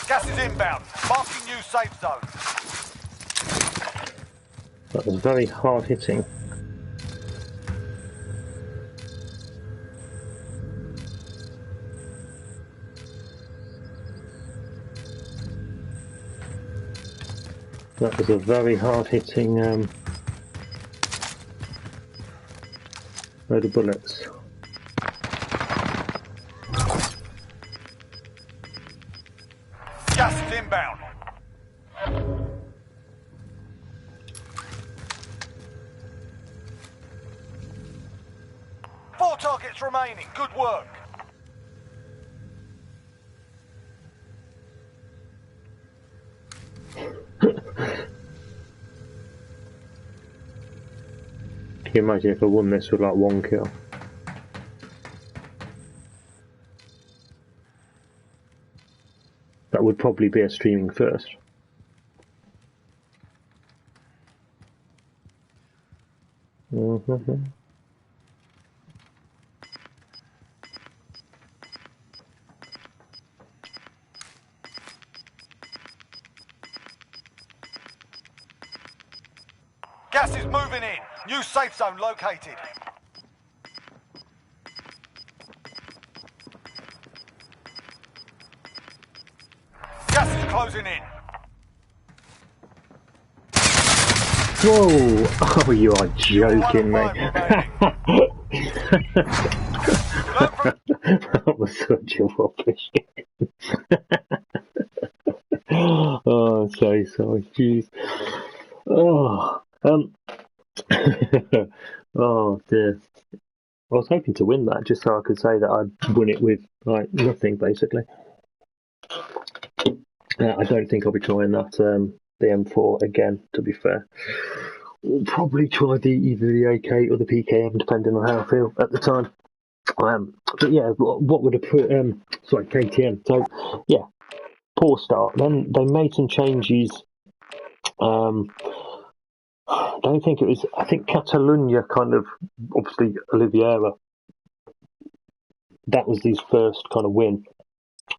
Gas is inbound. Marking new safe zone. That was very hard hitting. That was a very hard hitting load of bullets. Gas is inbound. Four targets remaining. Good work. Can you imagine if I won this with like 1 kill? That would probably be a streaming first. Gas is moving in. New safe zone located. Gas is closing in. Whoa! Oh, you are joking, mate. That was such a rubbish game. Oh, so sorry, jeez. Oh, oh dear. I was hoping to win that just so I could say that I'd won it with like nothing, basically. I don't think I'll be trying that the M4 again. To be fair, we'll probably try either the AK or the PKM, depending on how I feel at the time. But yeah, what would have put? Sorry, KTM. So yeah, poor start. Then they made some changes. I don't think it was. I think Catalunya kind of, obviously Oliveira. That was his first kind of win.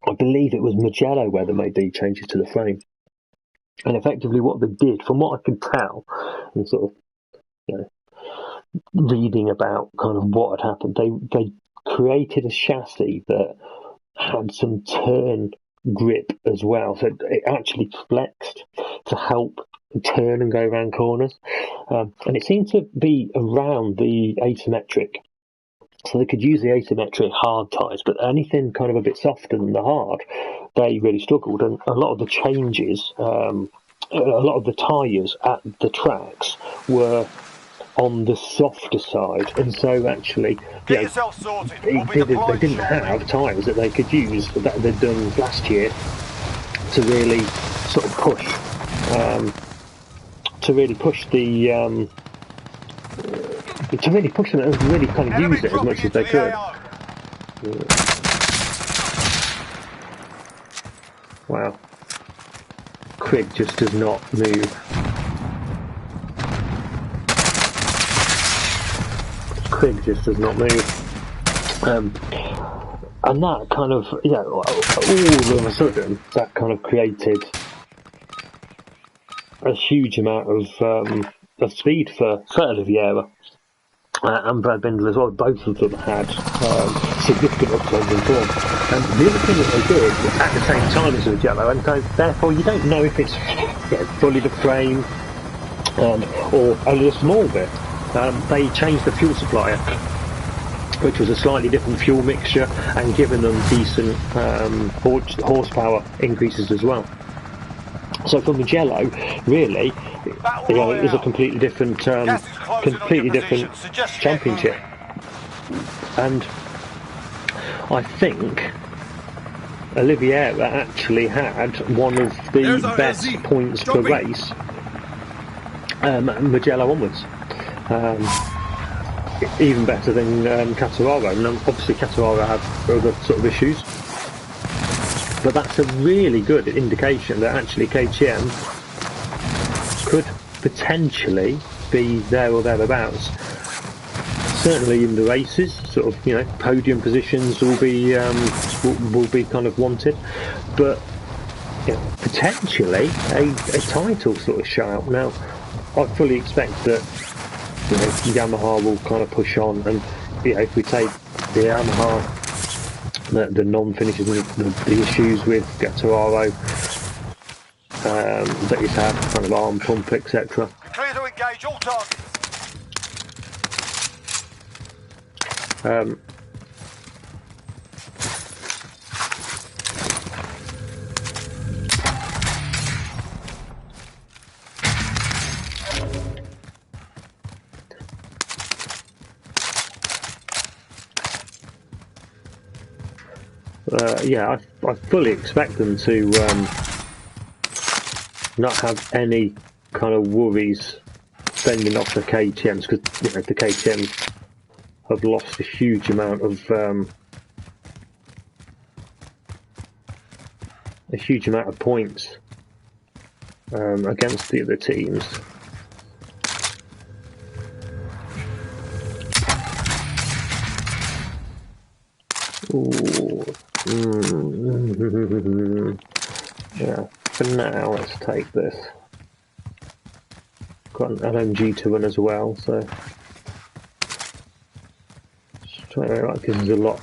I believe it was Mugello where they made the changes to the frame. And effectively, what they did, from what I could tell, and sort of reading about kind of what had happened, they created a chassis that had some turn grip as well, so it actually flexed to help turn and go around corners, and it seemed to be around the asymmetric, so they could use the asymmetric hard tyres, but anything kind of a bit softer than the hard, they really struggled. And a lot of the changes, a lot of the tyres at the tracks were on the softer side, and so actually Get yourself sorted. they didn't have tyres that they could use that they'd done last year to really sort of push the to really push them and really kind of use it as much as they could. Wow. Quig just does not move. Quig just does not move. And that kind of, all of a sudden, that kind of created a huge amount of speed for Oliveira. and Brad Bindle as well, both of them had significant upturns in form. And the other thing that they did at the same time as Mugello, and so therefore you don't know if it's fully the frame or only a small bit. They changed the fuel supplier, which was a slightly different fuel mixture, and given them decent horsepower increases as well. So for Mugello, really, it was a completely different championship. And I think Oliveira actually had one of the best points per race, Mugello onwards. Even better than Cantararo, and obviously Cantararo had other sort of issues. But that's a really good indication that actually KTM could potentially be there or thereabouts. Certainly in the races, sort of, podium positions will be kind of wanted, but potentially a title sort of shout. Now, I fully expect that Yamaha will kind of push on, and if we take the Yamaha, the non-finishes, the issues with Gattararo that he's had, kind of arm pump, etc. Clear to engage all targets. I fully expect them to not have any kind of worries fending off the KTMs, because the KTMs have lost a huge amount of points against the other teams. Yeah, for now let's take this. Got an LMG to run as well, so this is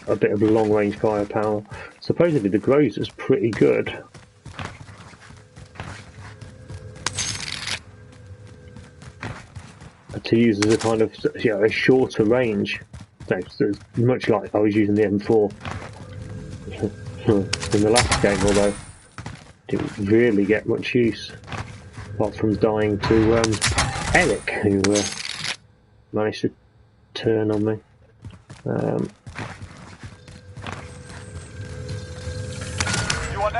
a bit of long range firepower. Supposedly the Grozer's pretty good. To use as a kind of a shorter range. So much like I was using the M4 in the last game, although didn't really get much use apart from dying to Eric, who managed to turn on me.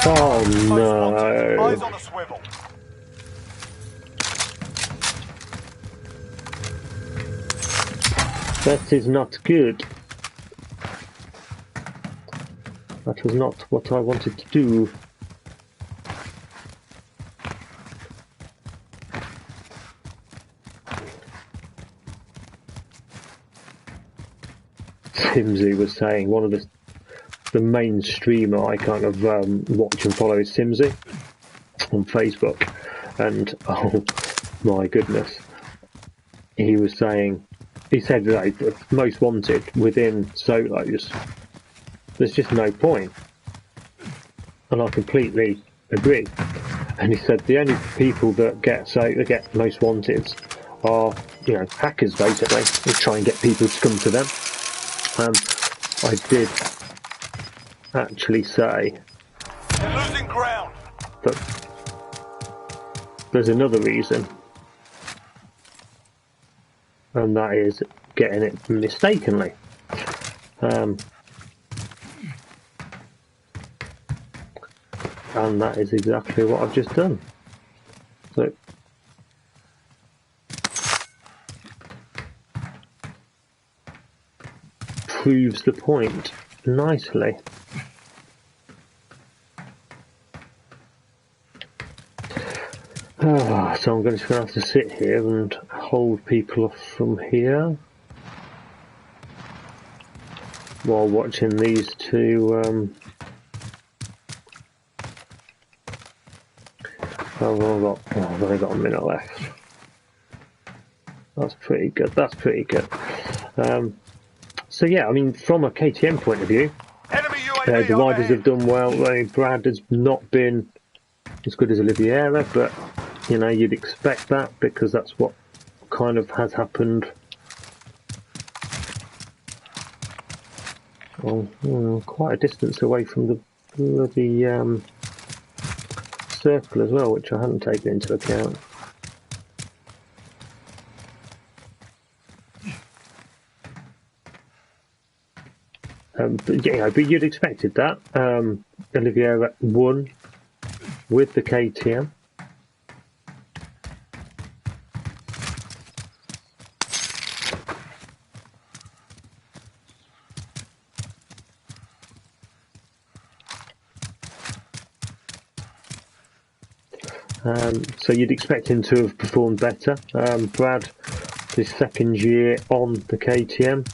Oh no! Eyes on a swivel. That is not good. That was not what I wanted to do. Simsy was saying, one of the main streamer I kind of watch and follow is Simsy on Facebook, and oh my goodness, he was saying, he said that most wanted within solos, there's just no point, and I completely agree. And he said the only people that get most wanted are hackers, basically. They try and get people to come to them. I did actually say You're losing ground. that there's another reason, and that is getting it mistakenly. And that is exactly what I've just done. So proves the point nicely. So I'm just going to have to sit here and hold people off from here while watching these two. I've only got a minute left. That's pretty good. That's pretty good. So yeah, I mean, from a KTM point of view, Enemy UAV the riders overhead. have done well. I mean, Brad has not been as good as Oliveira, but you know, you'd expect that because that's what kind of has happened. Well, quite a distance away from the bloody circle as well, which I hadn't taken into account. But yeah, but you'd expected that. Oliveira won with the KTM. So you'd expect him to have performed better. Brad, his second year on the KTM,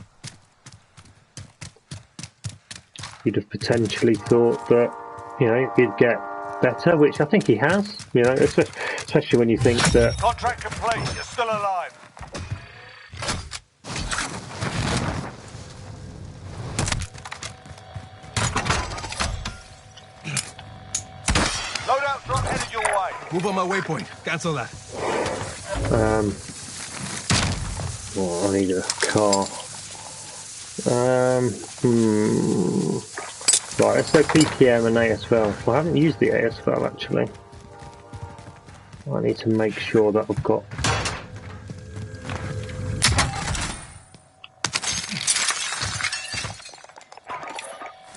you'd have potentially thought that, you know, he'd get better, which I think he has. You know, especially when you think that. Contract complete. You're still alive. Loadout drop headed your way. Move on my waypoint. Cancel that. Oh, I need a car. Right, let's go PPM and ASL. Well, I haven't used the ASL actually. I need to make sure that I've got.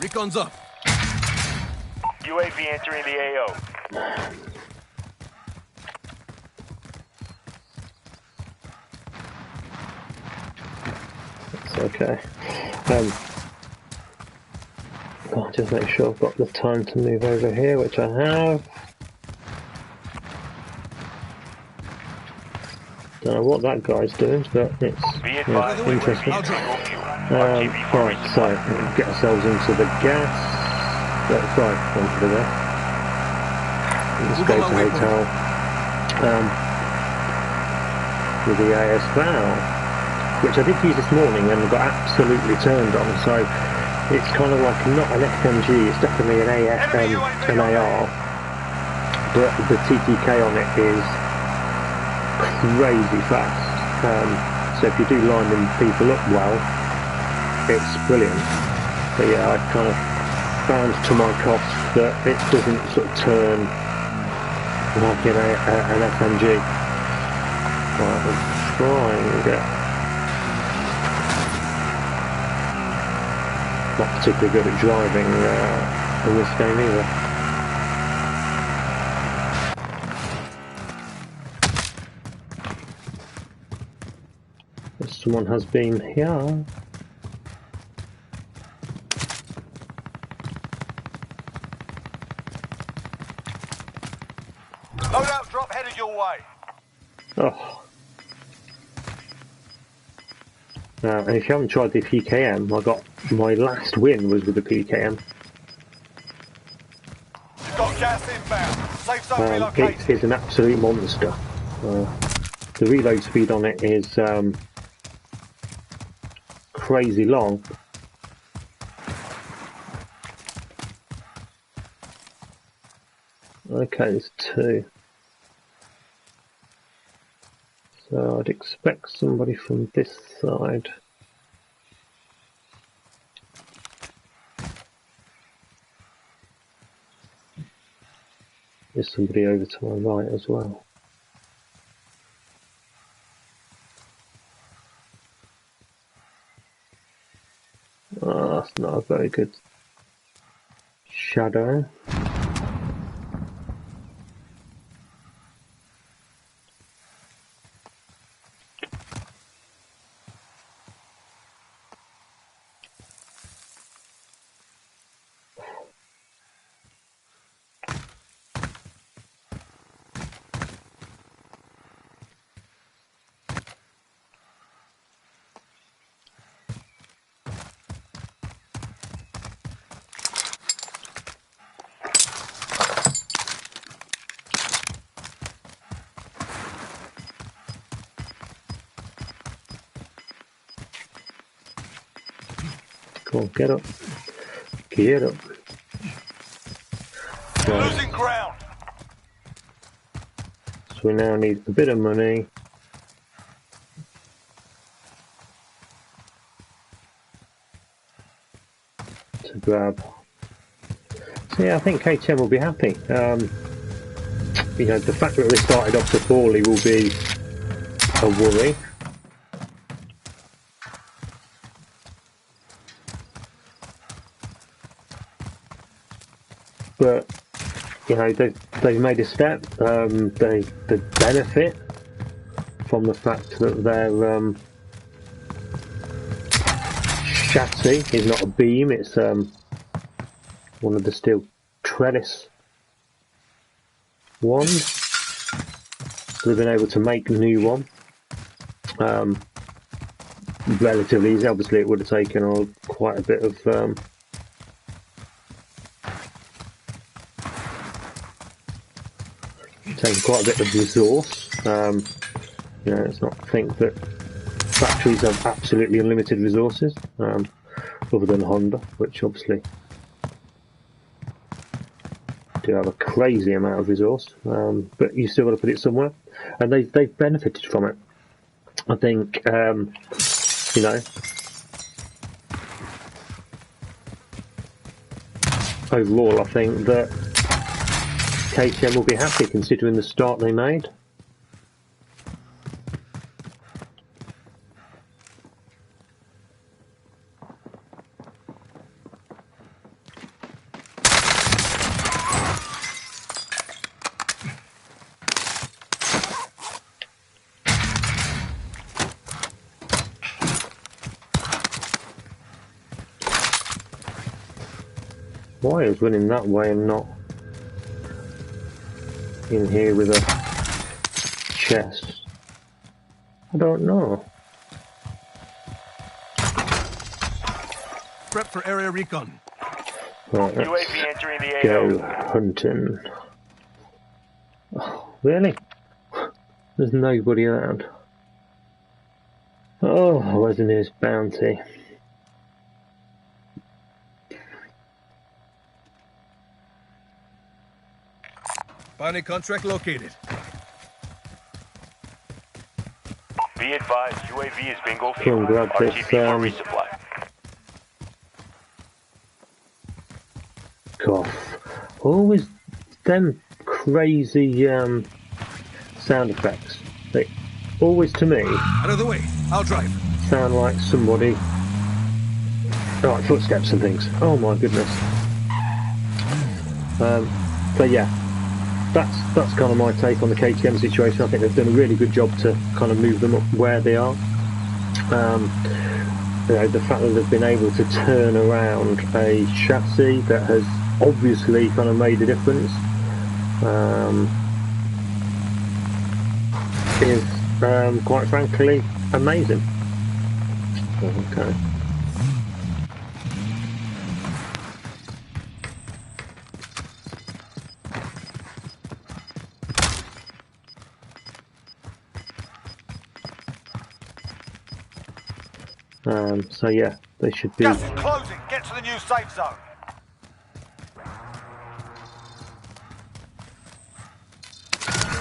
Recon's up. UAV entering the AO. That's okay. I'll just make sure I've got the time to move over here, which I have. Don't know what that guy's doing, but it's interesting. Right, so we'll get ourselves into the gas. Sorry, onto the gas. Let's go to hotel with the AS valve, which I did use this morning and got absolutely turned on. So it's kind of like not an FMG, it's definitely an AFM, an AR, but the TTK on it is crazy fast. So if you do line them people up well, it's brilliant. But yeah, I kind of found to my cost that it doesn't sort of turn like an FMG. Right, let's try and get. Not particularly good at driving in this game either. Someone has been here. Loadout drop headed your way. Oh. And if you haven't tried the PKM, my last win was with the PKM. You've got gas inbound. Safe zone It relocated. is an absolute monster. The reload speed on it is crazy long. Okay, there's two. So I'd expect somebody from this side. There's somebody over to my right as well. Oh, that's not a very good shadow. Come on, get up. Get up. Right. Losing ground. So we now need a bit of money. To grab. So yeah, I think KTM will be happy. You know, the fact that they started off so poorly will be a worry. But you know, they've made a step. They benefit from the fact that their chassis is not a beam; it's one of the steel trellis ones. So they've been able to make a new one relatively easy. Obviously, it would have taken quite a bit of resource. You know, let's not think that factories have absolutely unlimited resources, other than Honda, which obviously do have a crazy amount of resource, but you still got to put it somewhere, and they've benefited from it. I think, you know, overall, I think that KTM will be happy considering the start they made. Why is running that way and not in here with a chest? I don't know. Prep for area recon. Right, let's UAV entering the go AO. hunting. Oh, really? There's nobody around. Oh, where's the nearest bounty? Bounty contract located. Be advised, UAV is bingo Come fuel. on, grab this, RTB for resupply. Cough. Always them crazy sound effects. They always, to me, Out of the way. I'll drive. sound like somebody. Like footsteps and things. Oh my goodness. But yeah, that's kind of my take on the KTM situation. I think they've done a really good job to kind of move them up where they are. You know, the fact that they've been able to turn around a chassis that has obviously kind of made a difference is quite frankly amazing. Okay. So yeah, they should be. Gas is closing. Get to the new safe zone.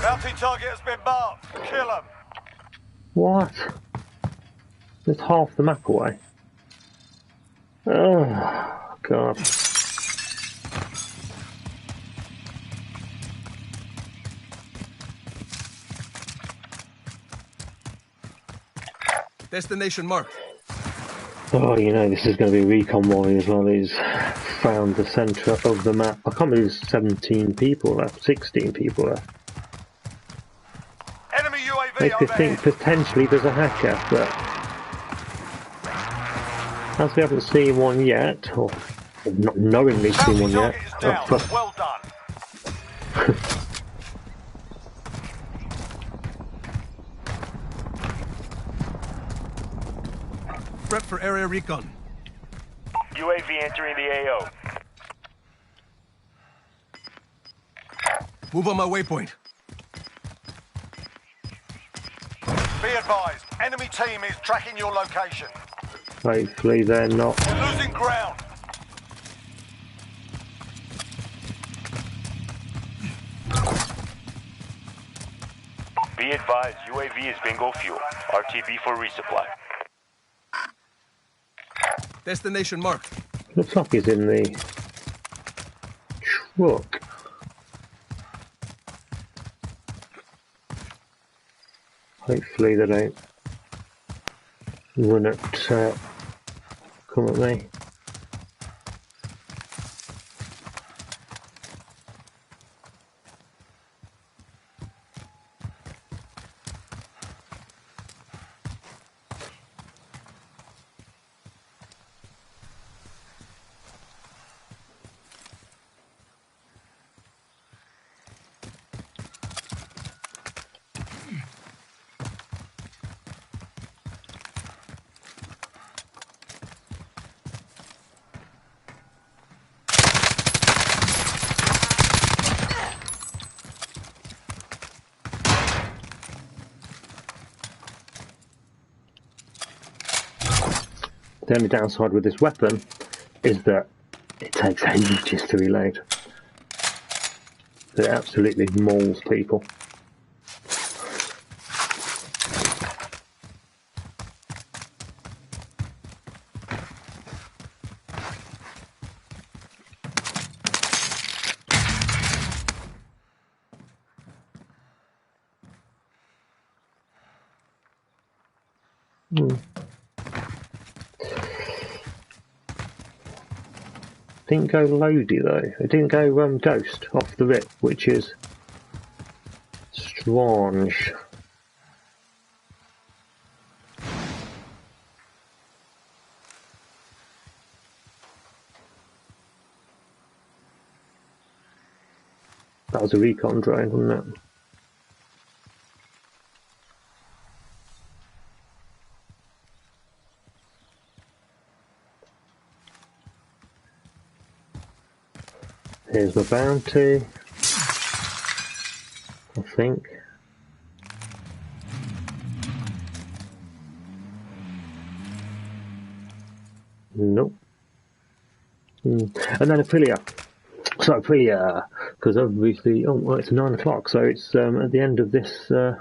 Bounty target has been marked. Kill him. What? There's half the map away. Oh god. Destination marked. Oh, you know, this is going to be a recon warning as well. He's found the centre of the map. I can't believe there's 17 people left, 16 people left. Enemy UAV Makes me overhead. think potentially there's a hacker, but as we haven't seen one yet, or not knowingly seen Bounty one yet. target is down. Oh, fuck. Well done. Prep for area recon. UAV entering the AO. Move on my waypoint. Be advised, enemy team is tracking your location. Hopefully they're not. We're losing ground. Be advised, UAV is bingo fuel. RTB for resupply. Destination marked. Looks like he's in the truck. Hopefully they don't run at come at me. The only downside with this weapon is that it takes ages to reload. It absolutely mauls people. Didn't go loady though. It didn't go ghost off the rip, which is strange. That was a recon drone, wasn't it? Here's my bounty, I think. Nope. And then Aprillia. So Aprillia, because obviously, oh, well, it's 9 o'clock, so it's at the end of this, we'll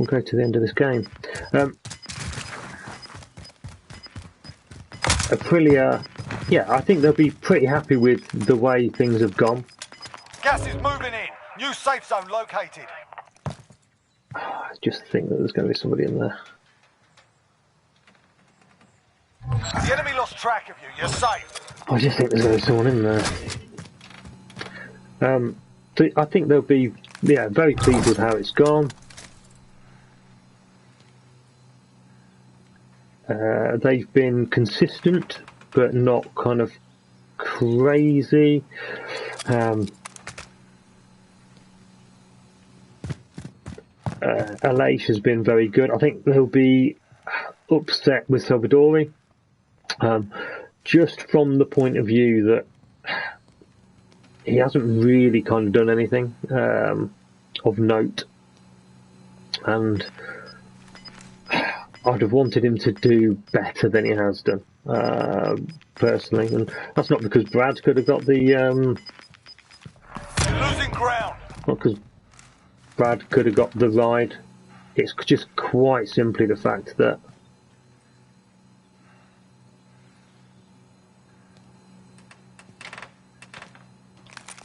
go to the end of this game. Aprillia, yeah, I think they'll be pretty happy with the way things have gone. Gas is moving in. New safe zone located. I just think that there's going to be somebody in there. The enemy lost track of you. You're safe. I just think there's going to be someone in there. I think they'll be, yeah, very pleased with how it's gone. They've been consistent, but not kind of crazy. Aleix has been very good. I think they'll be upset with Salvadori, just from the point of view that he hasn't really kind of done anything of note, and I'd have wanted him to do better than he has done, personally, and that's not because Brad could have got the Losing ground. not because Brad could have got the ride. It's just quite simply the fact that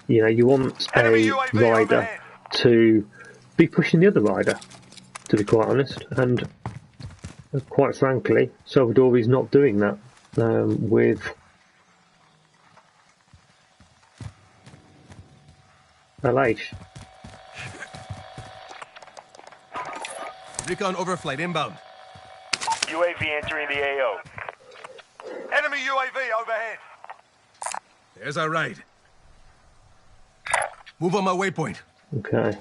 you know, you want Enemy a UAV rider overhead. to be pushing the other rider, to be quite honest, and quite frankly, Salvadori's not doing that with Aleix. Recon overflight inbound. UAV entering the AO. Enemy UAV overhead. There's our ride. Move on my waypoint. Okay.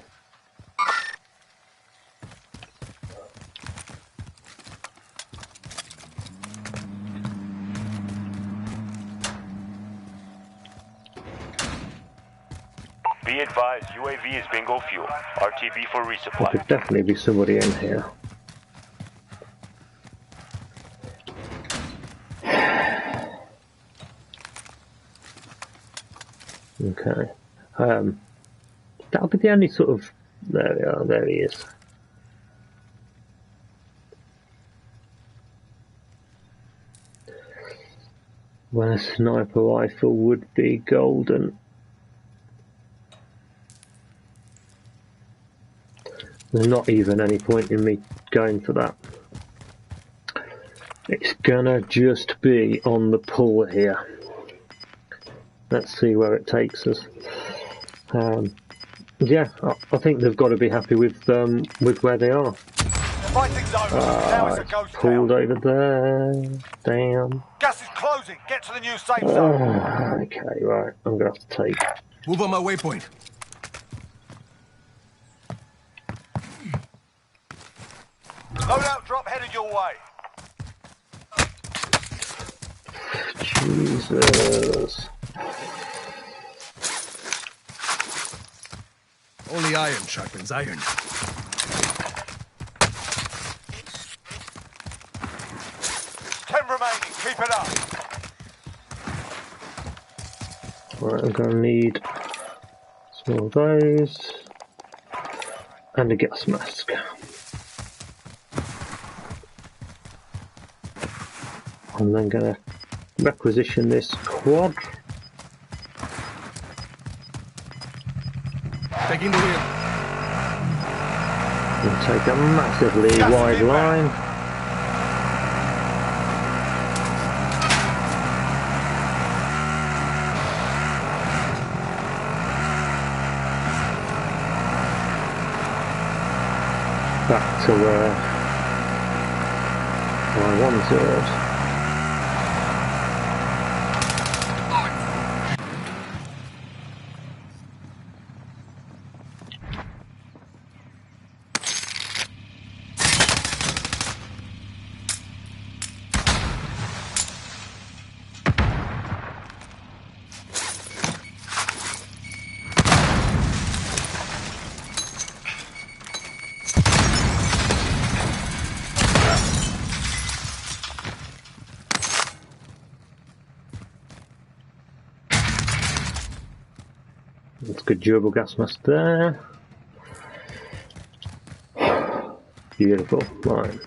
Be advised, UAV is bingo fuel. RTB for There resupply. could definitely be somebody in here. Okay. That'll be the only sort of... There we are, there he is. When a sniper rifle would be golden. There's not even any point in me going for that. It's gonna just be on the pull here. Let's see where it takes us. Yeah, I think they've got to be happy with where they are. Fighting's over. Now it's a ghost Pulled town. over there. Damn. Gas is closing. Get to the new safe zone. Okay, right. I'm gonna have to take. Move on my waypoint. Loadout drop headed your way. Jesus. Only iron sharpens iron. 10 remaining. Keep it up. Right, I'm gonna need some of those and a gas mask. I'm then gonna requisition this quad. Taking the wheel. And take a massively wide line. Back to where I wanted. That's good durable gas mask there. Beautiful. Right.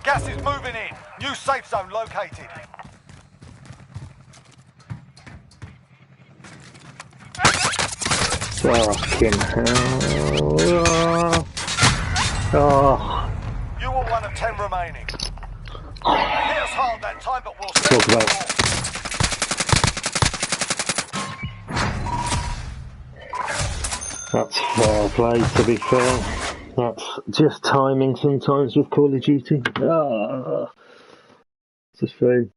Gas is moving in. New safe zone located. Fucking hell. Oh. You were one of 10 remaining. They hit us hard that time, but we'll still Talk about. That's fair play, to be fair. That's just timing sometimes with Call of Duty. Just very,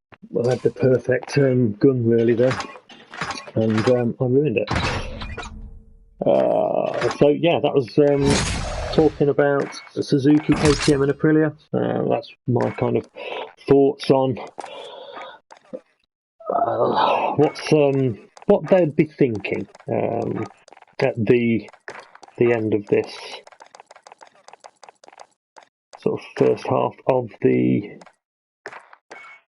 I had the perfect gun really there, and I ruined it. So yeah, that was talking about Suzuki, KTM and Aprilia. That's my kind of thoughts on what they'd be thinking at the end of this sort of first half of the. I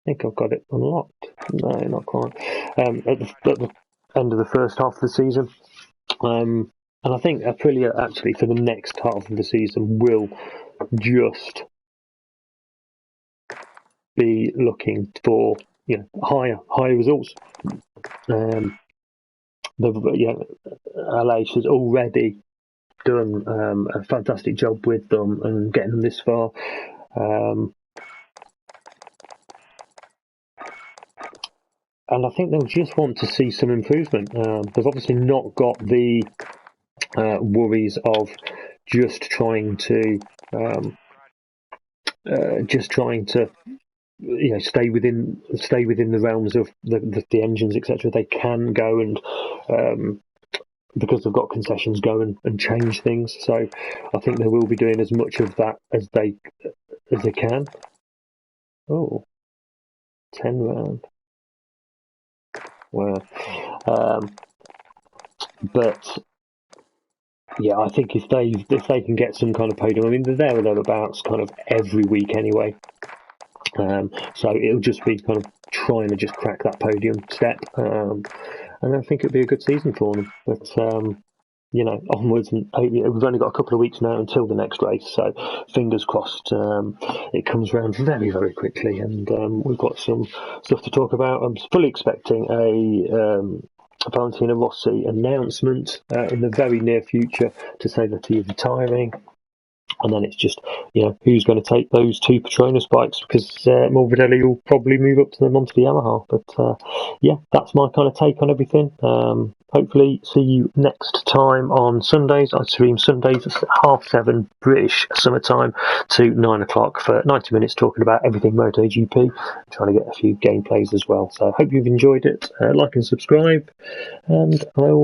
think I've got it unlocked. No, not quite. At the end of the first half of the season. And I think Aprilia actually for the next half of the season will just be looking for higher results. Aleix has already done a fantastic job with them and getting them this far. And I think they'll just want to see some improvement. They've obviously not got the worries of just trying to stay within the realms of the engines, etc. They can go and because they've got concessions, go and change things. So I think they will be doing as much of that as they can. Oh, 10 round. Wow. But yeah, I think if they can get some kind of podium, I mean they're there or thereabouts kind of every week anyway. So it'll just be kind of trying to just crack that podium step, and I think it'll be a good season for them. But you know, onwards, and we've only got a couple of weeks now until the next race, so fingers crossed it comes round very, very quickly, and we've got some stuff to talk about. I'm fully expecting a Valentino Rossi announcement in the very near future to say that he is retiring. And then it's just, you know, who's going to take those two Petronas bikes, because Morbidelli will probably move up to them onto the Yamaha. But yeah, that's my kind of take on everything. Hopefully see you next time on Sundays. I stream Sundays at 7:30 British summertime to 9 o'clock for 90 minutes talking about everything MotoGP. Trying to get a few gameplays as well. So I hope you've enjoyed it. Like and subscribe, and I will